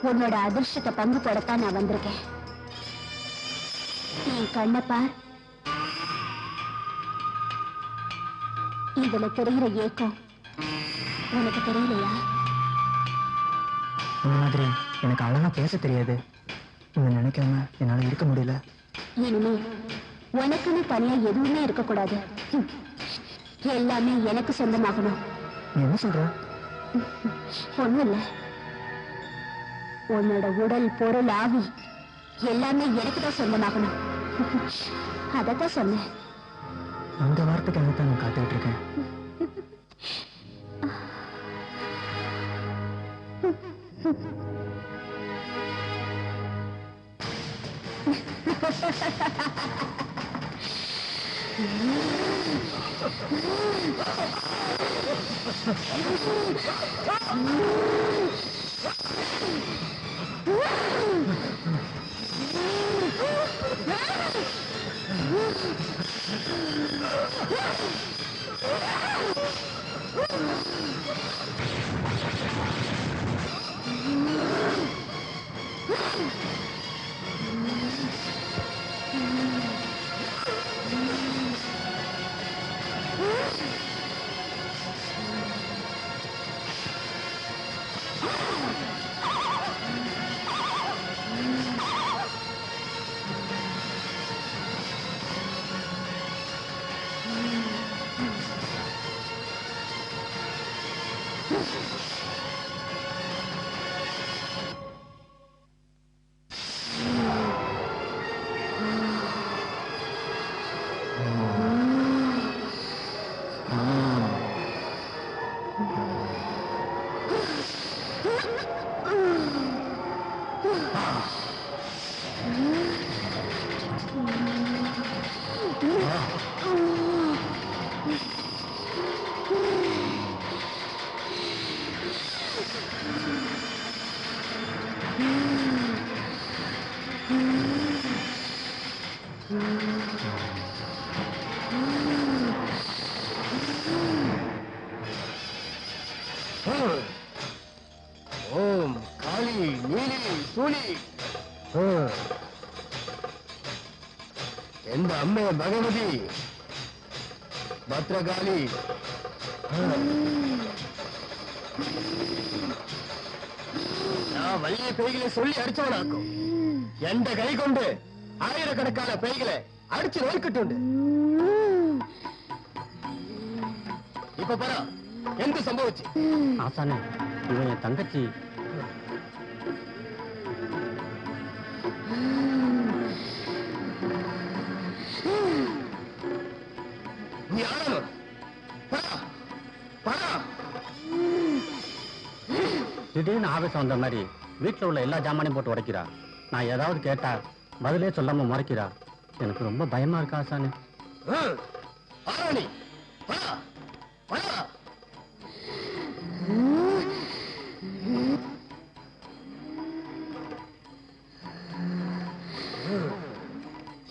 உன்னோட அதிர்ஷ்டத்தை பங்கு போடத்தான் நான் வந்திருக்கேன். என் கண்ணை பார். இதுல தெரிகிற ஏக்கம் உனக்கு தெரியலையா? உன் மாதிரி எனக்கு அழகா பேச தெரியாது. உன்னை நினைக்காம என்னால இருக்க முடியல. இனிமே உனக்குன்னு தனியா எதுவுமே இருக்கக்கூடாது. எல்லாமே எனக்கு சொந்தமாகணும். நீ என்ன சொல்ற? ஒண்ணும் இல்ல. உன்னோட உடல், பொருள், ஆவி எல்லாமே எனக்கு தான் சொந்தமாகணும். அதத்தான் சொன்னேன். அந்த வார்த்தைக்காக தான் நான் காத்துக்கிட்டு இருக்கேன். ஓம் காளி நீலி சூலி எந்த அம்மே பகவதி பத்ரகாளி நான் வள்ளிய பேய்களை சொல்லி அடிச்சவனாக்கும் எந்த கை கொண்டு ஆயிரக்கணக்கான பேய்களை அடிச்சு நோய்க்கிட்டு இப்ப பரா എന്ത് സംഭവിച്ചു? ആസാനെ ഇവൻ എൻ തങ്കച്ചി. നീ ആരാണോ? திடீர்னு ஆவேசம் வந்த மாதிரி வீட்டுல உள்ள எல்லா ஜாமானையும் போட்டு உடைக்கிறா. நான் ஏதாவது கேட்டா பதிலே சொல்லாம மறைக்கிறா. எனக்கு ரொம்ப பயமா இருக்கா ஆசானே.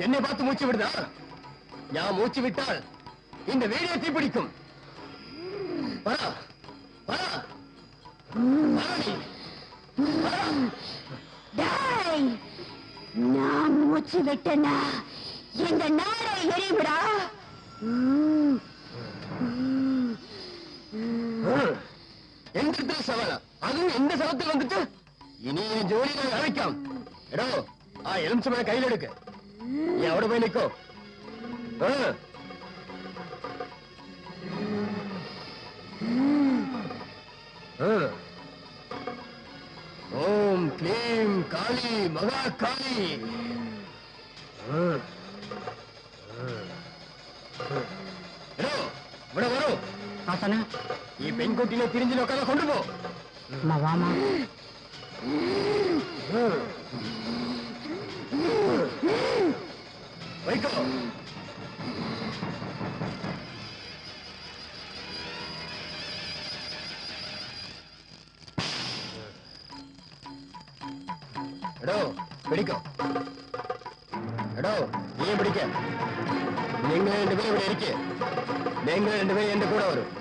என்னை பார்த்து மூச்சு விடுதா? நான் மூச்சு விட்டால் இந்த வீடியோ தீப்பிடிக்கும். நான் மூச்சு விட்டேன்னா இந்த நாடை எரிவிடா. எந்த சவாலா அதுவும் இந்த சமத்தில் வந்துட்டு இனி என் ஜோலி நான் அழைക്കാം. எடோ எலுமிச்சம்பழம் கையில் எடுக்க எவ்வளவு போய் நிற்கும். ஓம் க்ளீம் காளி மகா காளி. வரும் ಈ பெண்குட்டியில திரிஞ்சு நோக்காக கொண்டு போ. வாமா வைக்கோ. எடோ பிடிக்கும். எடோ நீ பிடிக்க. நீங்க 2 பேரும் இப்படி இருக்கு. நீங்க 2 பேரும் எந்த கூட வரும்.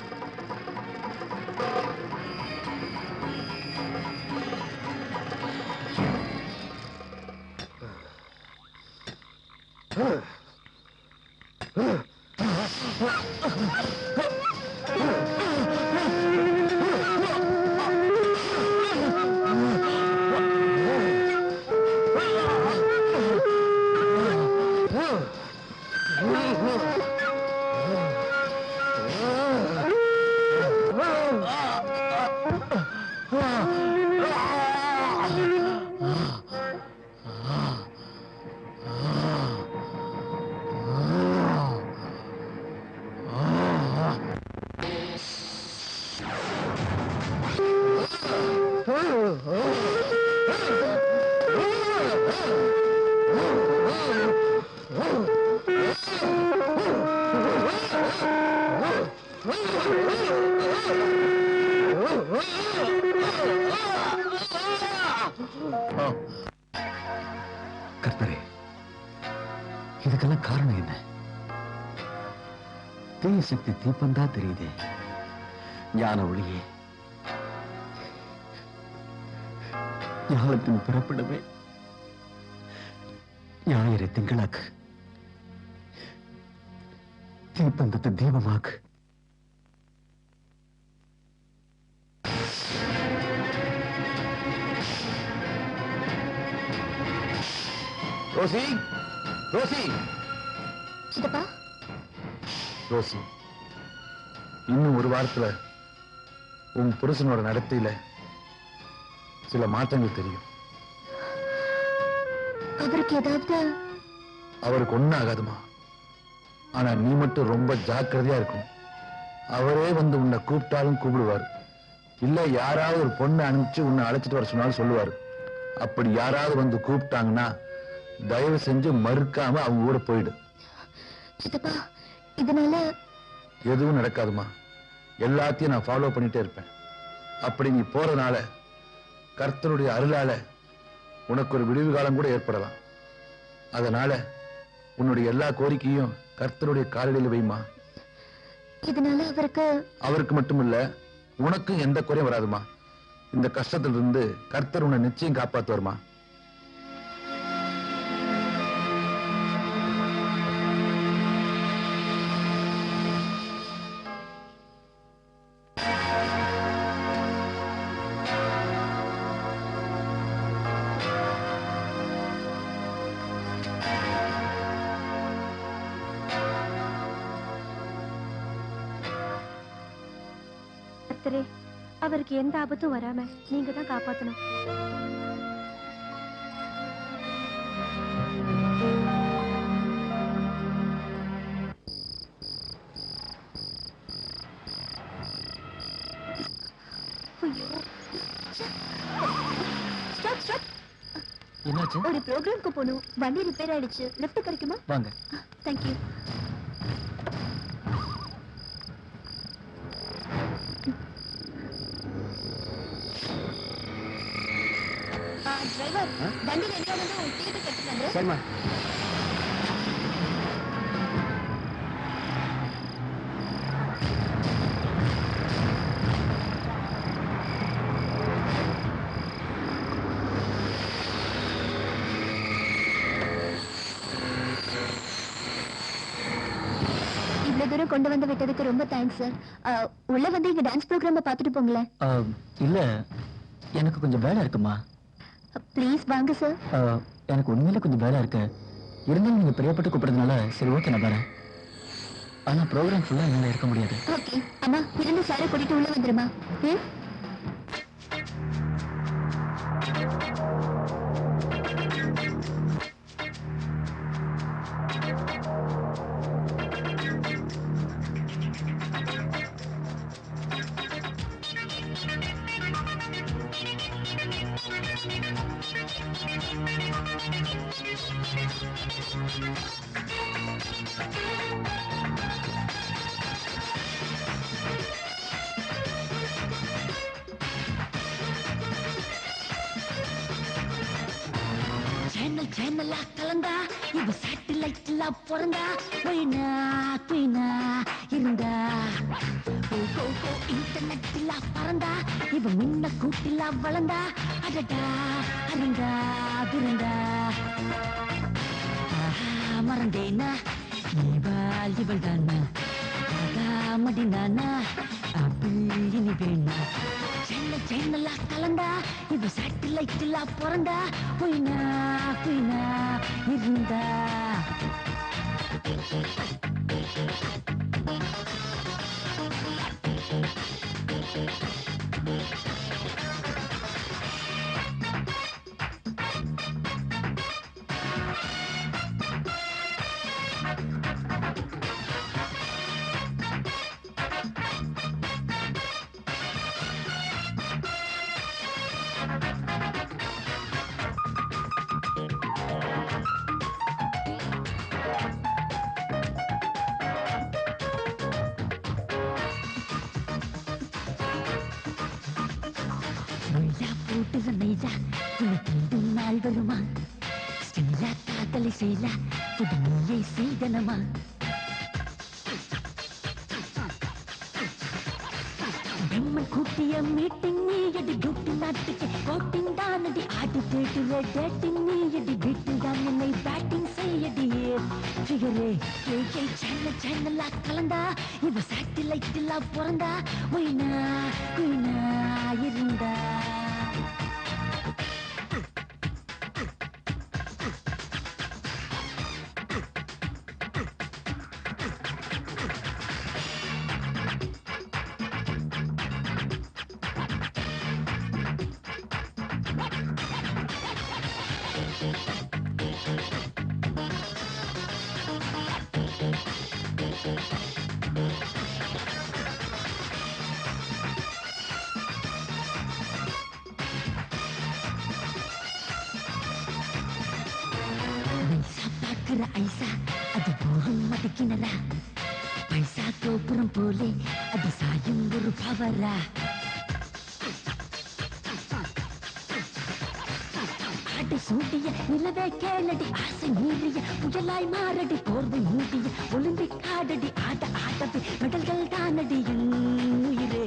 கர்த்தரே, இதுக்கெல்லாம் காரணம் என்ன? தீய சக்தி தீப்பந்தா தெரியுதே, ஞான ஒளியே ஞானத்தின் பிறப்பிடமே ஞாயிறு திங்களாக்கு, தீப்பந்தத்தை தீபமாக்கு. ரோசி, ரோசி, சித்தப்பா, ரோசி, இன்னும் ஒரு வாரத்துல உன் புருஷனோட நடத்தையில சில மாற்றங்கள் தெரியும். அவருக்கு ஏதாவது? அவருக்கு ஒண்ணும் ஆகாதுமா. ஆனா நீ மட்டும் ரொம்ப ஜாக்கிரதையா இருக்கும். அவரே வந்து உன்னை கூப்பிட்டாலும் கூப்பிடுவார். இல்ல யாராவது ஒரு பொண்ணை அனுப்பிச்சு உன்னை அழைச்சிட்டு வர சொன்னாலும் சொல்லுவாரு. அப்படி யாராவது வந்து கூப்பிட்டாங்கன்னா தயவு செஞ்சு மறுக்காம அவங்க கூட போயிடு. சித்தப்பா, இதனால எதுவும் நடக்காதுமா. எல்லாத்தையும் நான் ஃபாலோ பண்ணிட்டே இருப்பேன். அப்படி நீ போறதுனால கர்த்தருடைய அருளால உனக்கு ஒரு விடுவு காலம் கூட ஏற்படலாம். அதனால உன்னுடைய எல்லா கோரிக்கையும் கர்த்தருடைய காலடியில் வைமா. இதனால அவருக்கு மட்டுமில்ல, உனக்கும் எந்த குறையும் வராதுமா. இந்த கஷ்டத்திலிருந்து கர்த்தர் உன்னை நிச்சயம் காப்பாத்துவாருமா. அவருக்கு எந்த ஆபத்தும் வராம நீங்க தான் காப்பாத்தணும். என்னாச்சு? ஒரு ப்ரோக்ராம்க்கு போகணும். வண்டி ரிப்பேர் ஆயிடுச்சு. லிஃப்ட் கிடைக்குமா? வாங்க. தேங்க்யூ. டிரைவர், வண்டி ரெடியா வந்து உங்க டிக்கெட் கட்டுறாங்க. சரிம்மா. இவ்வளவு தூரம் கொண்டு வந்து விட்டதுக்கு ரொம்ப தேங்க்ஸ் சார். உள்ள வந்து இங்க டான்ஸ் ப்ரோக்ராம பாத்துட்டு போங்களேன். இல்ல, எனக்கு கொஞ்சம் வேலை இருக்குமா. ப்ளீஸ் வாங்க சார். எனக்கு உண்மையில கொஞ்சம் வேலை இருக்கு. இருந்தாலும் நீங்க பிரியப்பட்டு கூப்பிடுறதுனால சரி ஓகே நான் வரேன். ஆனா ப்ரோக்ராம் ஃபுல்லா என்னால இருக்க முடியாது. ஓகே அம்மா, இருந்து சாரை கூட்டிட்டு உள்ள வந்துருமா. சேனலா கலந்தா இவ சேட்டலைட்ல பிறந்தா குயினா குயினா இருந்தா இன்டர்நெட்ல பறந்தா இவ முன்ன கூட்டில வளர்ந்தா அடடா அருந்தா விருந்தா மறந்தேனா இவள் தானா மடினானா அப்படி இனி வேணா சேனலா கலந்தா இது சேட்டலைட்ல பிறந்தா குயினா குயினா இருந்தா நாள் வருமா ஸ்ரீலா காதலை செய்யல புதுமையை செய்தனமா பிரம்மன் கூட்டிய மீட்டிங் நீ அடி குட்டி நாட்டுக்கு கோட்டிங் தான் அடி ஆடி தேடுற டேட்டிங் நீ அடி வீட்டில் தான் என்னை பேட்டிங் செய்யடியே ஃபிகரே கேக்கை சேனலா கலந்தா இவ சேட்டலைட்ல பிறந்தா குயினா குயினா இருந்தா ஐசா அது போரும் மதிக்கினரா பைசா கோபுரம் போலே அது சாயும் ஒரு பவரா ஆட்டை சூட்டிய நிலவே கேளடி ஆசை மீறிய புயலாய் மாறடி போர்வை மூடிய ஒலிம்பிக் ஆடடி ஆட்ட ஆட்டத்தை மெடல்கள் தானடி உயிரே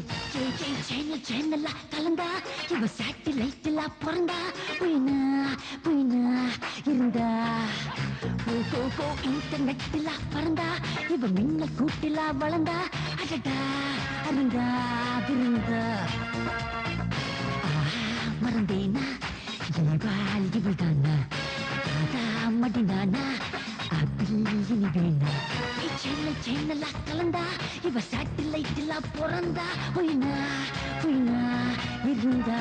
சேனலா கலந்தா இவ சேட்டலைட்ல பிறந்தா புயினா புயினா இருந்தா இன்டர்நெட்ல பறந்தா இவ மின்ன கூட்டில வளர்ந்தா அடடா அருந்தா விருந்தா மறந்தேனா இவள் தானா மடினானா அப்படி இனி வேணா சேனலா கலந்தா இவ சேட்டலைட்ல பிறந்தா புயினா புயினா இருந்தா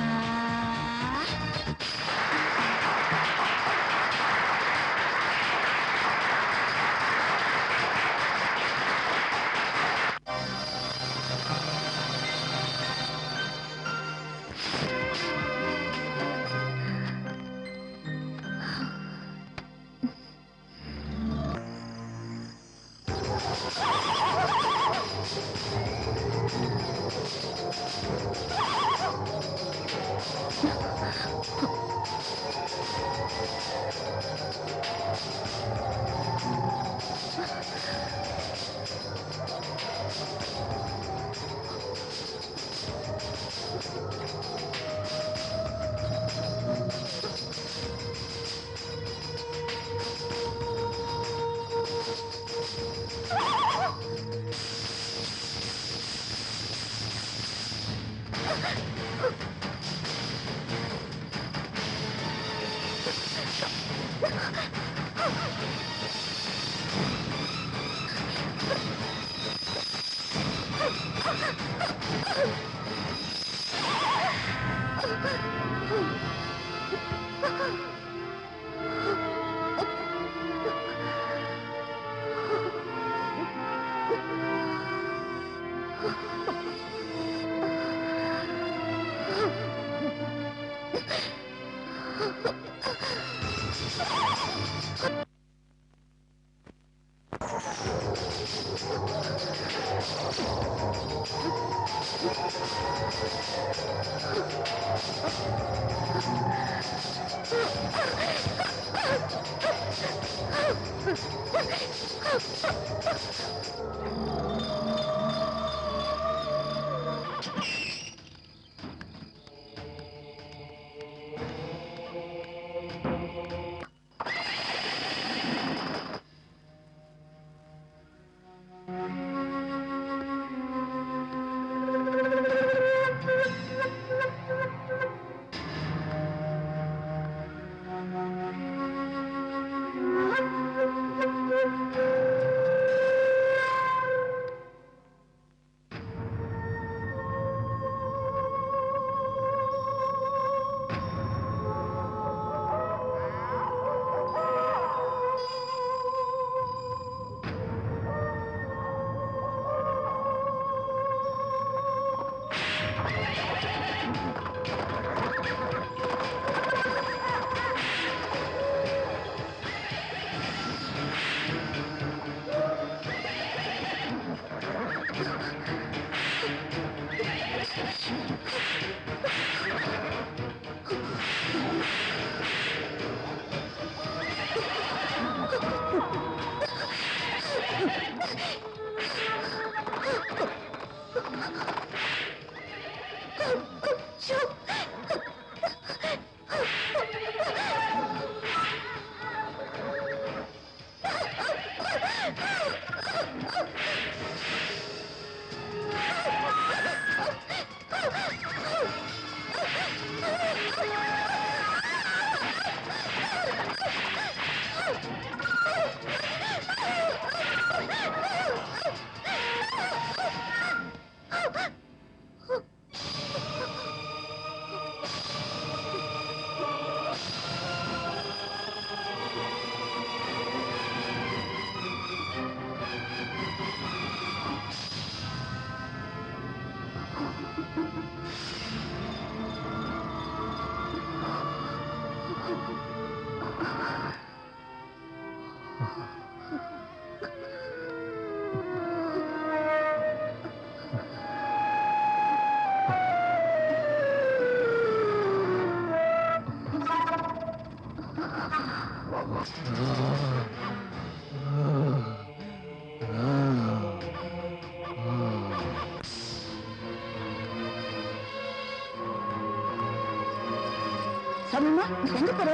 சமீமா எங்க போற?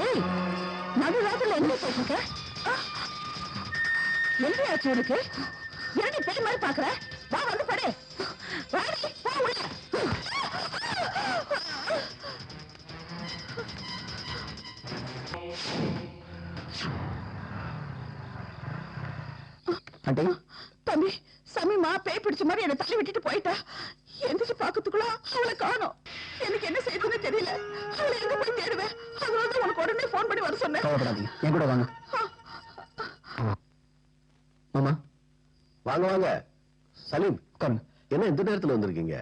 ஏய், நடு ராத்திரில எங்க போயிருக்க? எங்க ஆச்சு உனக்கு? ஏன் பேய் மாதிரி பாக்குற? வா வந்து படு. வாடி, போ உள்ள. தம்பி, சமீமா பேய் பிடிச்ச மாதிரி என்ன தள்ளி விட்டுட்டு போயிட்டா. எந்திரிச்சு பாக்கிறதுக்குள்ள அவளை காணோம். எனக்கு என்ன செய்யுதுன்னு தெரியல. அவளை எங்க போய் தேடுவேன்? அதனால உனக்கு உடனே போன் பண்ணி வர சொன்னேன். கவலைப்படாதீங்க, என் கூட வாங்க. மாமா வாங்க வாங்க. சலீம், உட்காருங்க. என்ன இந்த நேரத்துல வந்திருக்கீங்க?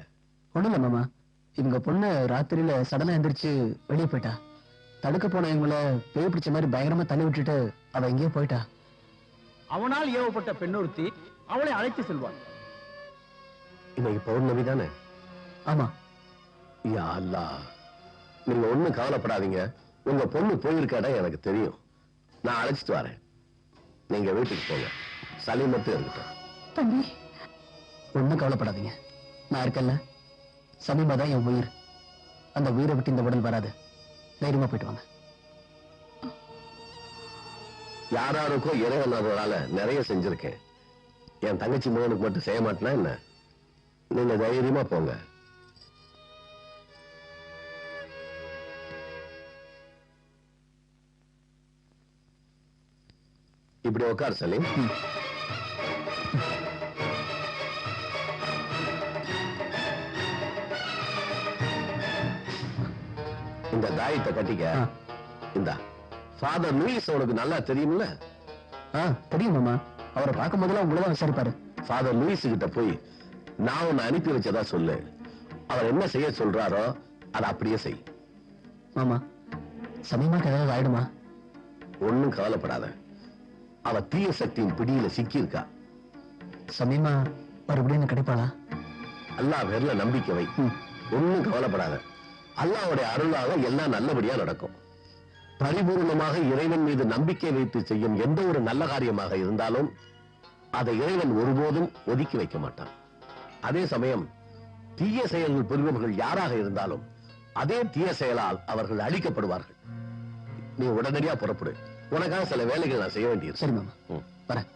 ஒண்ணும் இல்ல மாமா, இவங்க பொண்ணு ராத்திரியில சடனா எந்திரிச்சு வெளியே போயிட்டா. தடுக்க போன இவங்கள பேய் பிடிச்ச மாதிரி பயங்கரமா தள்ளி விட்டுட்டு அவ எங்கேயோ போயிட்டா. அவனால் ஏவப்பட்ட பெண்ணொருத்தி அவளை அழைத்து செல்வாள். இன்னைக்கு பௌர்ணமி தானே? ஆமா. யா அல்லாஹ், நீங்க ஒண்ணும் கவலைப்படாதீங்க. உங்க பொண்ணு போயிருக்காடா எனக்கு தெரியும். நான் அழைச்சிட்டு வரேன். நீங்க வீட்டுக்கு போங்க. சலீம் மட்டும் இருக்கட்டும். தம்பி, ஒண்ணும் கவலைப்படாதீங்க, நான் இருக்கேன்ல. சமீபா தான் என் உயிர். அந்த உயிரை விட்டு இந்த உடல் வராது. தைரியமா போயிட்டு வாங்க. யாராருக்கோ இறைவனால நிறைய செஞ்சிருக்கேன். என் தங்கச்சி மகனுக்கு மட்டும் செய்ய மாட்டேனா என்ன? நீங்க தைரியமா போங்க. இப்படி உட்கார் சலீம். இந்த தாயத்தை கட்டிக்க. இந்த ஃபாதர் லூயிஸ் உனக்கு நல்லா தெரியும்ல? தெரியும் மாமா. அவரை பார்க்கும் போதெல்லாம் உங்களதான் விசாரிப்பாரு. ஃபாதர் லூயிஸ் கிட்ட போய் நான் உன்னை அனுப்பி வச்சதா சொல்லு. அவர் என்ன செய்ய சொல்றாரோ அதை அப்படியே செய். மாமா சமயமாக்கு ஏதாவது ஆயிடுமா? ஒண்ணும் கவலைப்படாத. அவ தீய சக்தியின் பிடியில சிக்கி இருக்கா. சமயமா மறுபடியும் கிடைப்பாளா? அல்லாஹ் பேர்ல நம்பிக்கை வை. ஒண்ணும் கவலைப்படாத. அல்லாஹ்வுடைய அருளால எல்லாம் நல்லபடியா நடக்கும். பரிபூர்ணமாக இறைவன் மீது நம்பிக்கை வைத்து செய்யும் எந்த ஒரு நல்ல காரியமாக இருந்தாலும் அதை இறைவன் ஒருபோதும் ஒதுக்கி வைக்க மாட்டான். அதே சமயம் தீய செயல்கள் புரிபவர்கள் யாராக இருந்தாலும் அதே தீய செயலால் அவர்கள் அழிக்கப்படுவார்கள். நீ உடனடியா புறப்படு. உனக்காக சில வேலைகள் நான் செய்ய வேண்டியது. சரி மாமா, வரேன்.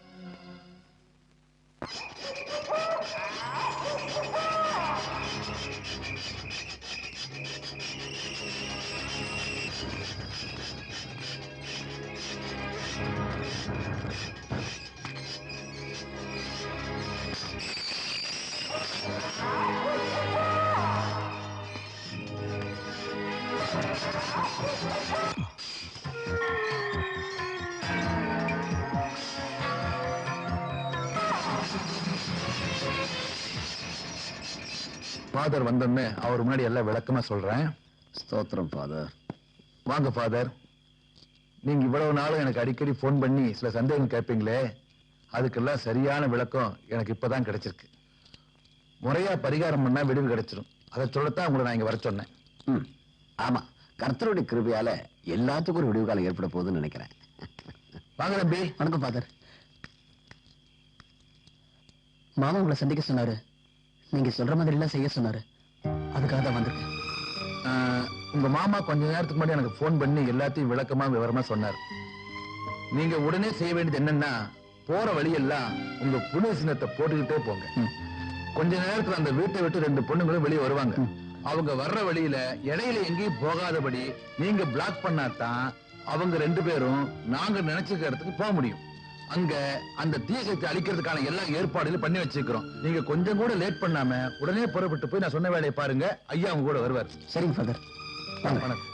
ஃபாதர் வந்தோடனே அவர் முன்னாடி எல்லாம் விளக்கமா சொல்றேன். ஸ்தோத்திரம் ஃபாதர். வாங்க ஃபாதர். நீங்க இவ்வளவு நாளும் எனக்கு அடிக்கடி போன் பண்ணி சில சந்தேகம் கேட்பீங்களே, அதுக்கெல்லாம் சரியான விளக்கம் எனக்கு இப்பதான் கிடைச்சிருக்கு. முறையா பரிகாரம் பண்ணா விடுவு கிடைச்சிடும். அதை சொல்லத்தான் உங்களை நான் இங்க வர சொன்னேன். ஆமா, கர்த்தருடைய கிருபையால எல்லாத்துக்கும் ஒரு விடுவு காலம் ஏற்பட போகுதுன்னு நினைக்கிறேன். வாங்க தம்பி. வணக்கம் ஃபாதர். மாமா உங்களை சந்திக்க சொன்னாரு. நீங்க சொல்ற மாதிரி எல்லாம் செய்ய சொன்னாரு. அதுக்காக தான் வந்திருக்கேன். உங்க மாமா கொஞ்ச நேரத்துக்கு முன்னாடி எனக்கு போன் பண்ணி எல்லாத்தையும் விளக்கமா விவரமா சொன்னார். நீங்க உடனே செய்ய வேண்டியது என்னன்னா, போற வழியெல்லாம் உங்க புனித சின்னத்தை போட்டுக்கிட்டே போங்க. கொஞ்ச நேரத்துல அந்த வீட்டை விட்டு 2 பொண்ணுங்களும் வெளியே வருவாங்க. அவங்க வர்ற வழியில இடையில எங்கேயும் போகாதபடி நீங்க பிளாக் பண்ணாதான் அவங்க 2 பேரும் நாங்க நினைச்சிருக்க இடத்துக்கு போக முடியும். அங்க அந்த தீசத்தை அழிக்கிறதுக்கான எல்லா ஏற்பாடுகளும் பண்ணி வச்சிருக்கிறோம். நீங்க கொஞ்சம் கூட லேட் பண்ணாம உடனே புறப்பட்டு போய் நான் சொன்ன வேலையை பாருங்க. ஐயா அவங்க கூட வருவார். சரிங்க ஃபாதர். வணக்கம்.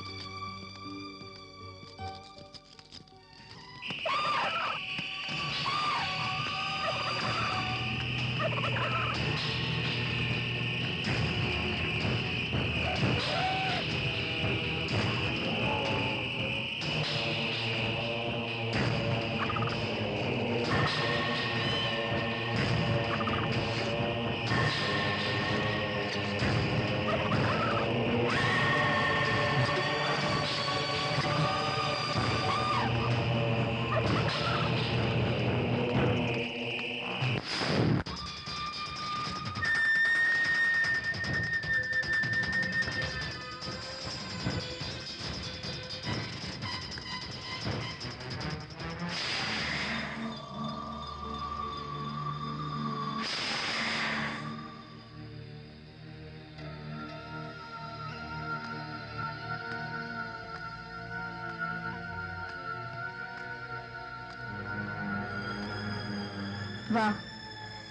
வா,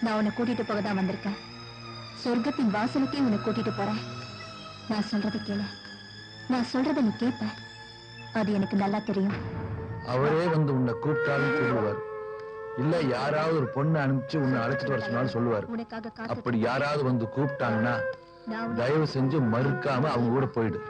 நான் உன்னை கூட்டிட்டு போக தான் வந்திருக்கேன். சொர்க்கத்தின் வாசலுக்கே உன்னை கூட்டிட்டு போறேன். நான் சொல்றதை கேளு. நான் சொல்றதை நீ கேட்ப. அது எனக்கு நல்லா தெரியும். அவரே வந்து உன்னை கூப்பிட்டாலும் சொல்லுவார். இல்ல யாராவது ஒரு பொண்ணு அனுப்பிச்சு உன்னை அழைச்சிட்டு வர சொன்னாலும் சொல்லுவார். அப்படி யாராவது வந்து கூப்பிட்டாங்கன்னா தயவு செஞ்சு மறுக்காம அவங்க கூட போயிடு.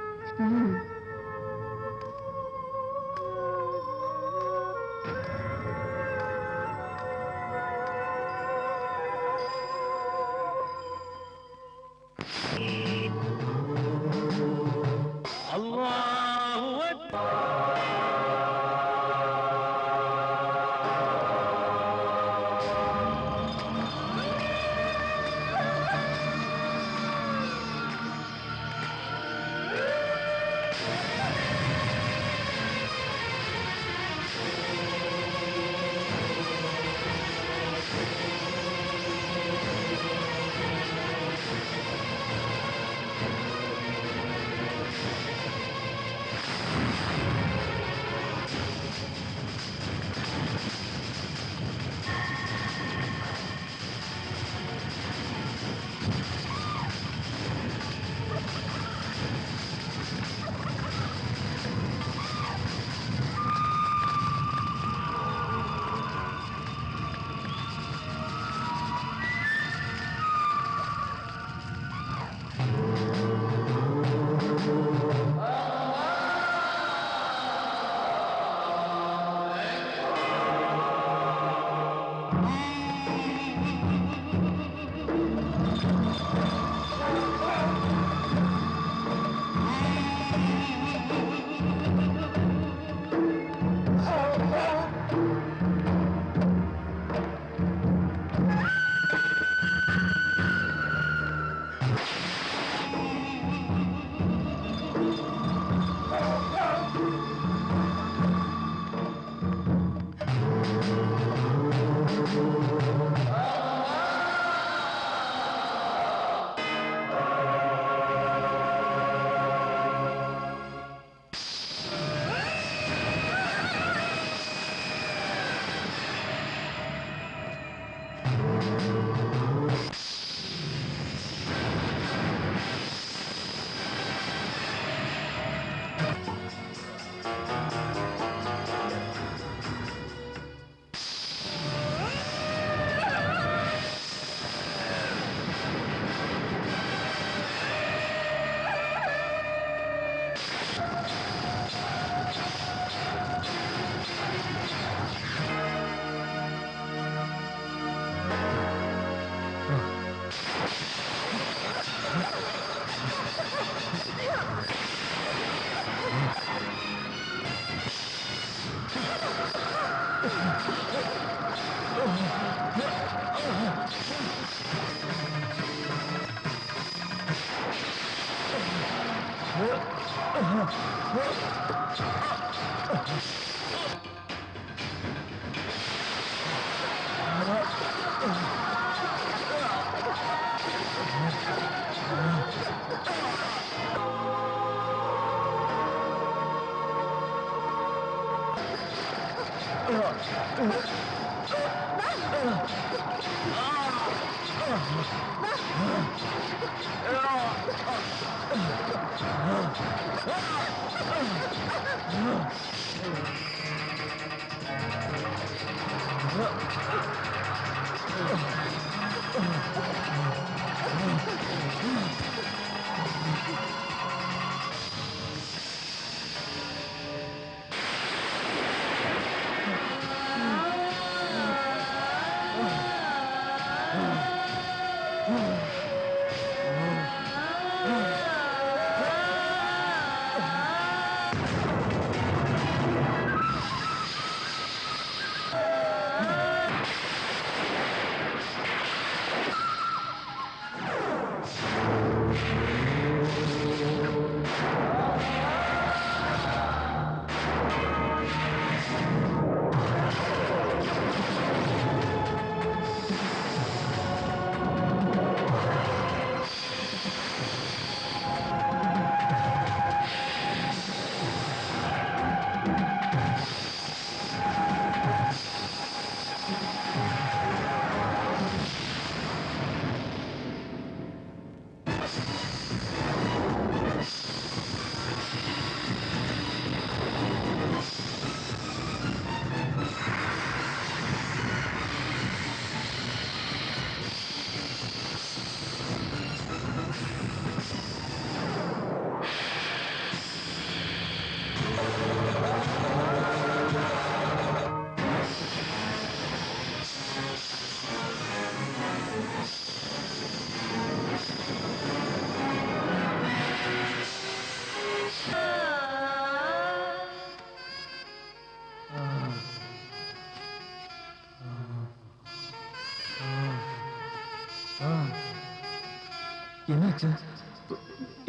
என்னாச்சு?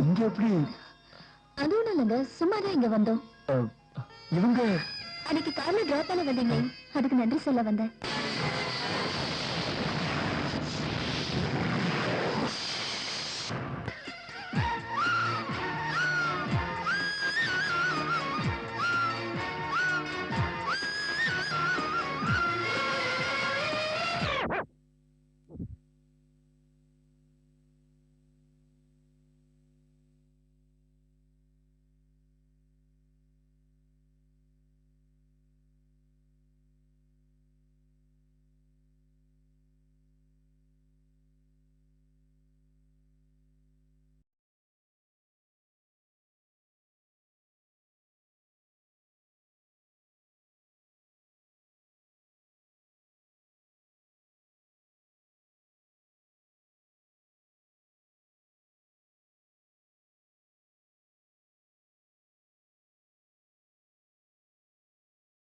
இங்க எப்படி? அது ஒண்ணும் இல்லைங்க, சும்மாதான் இங்க வந்தோம். இவங்க அன்னைக்கு கார்ல டிராப் பண்ண வந்தீங்க, அதுக்கு நன்றி சொல்ல வந்தேன்.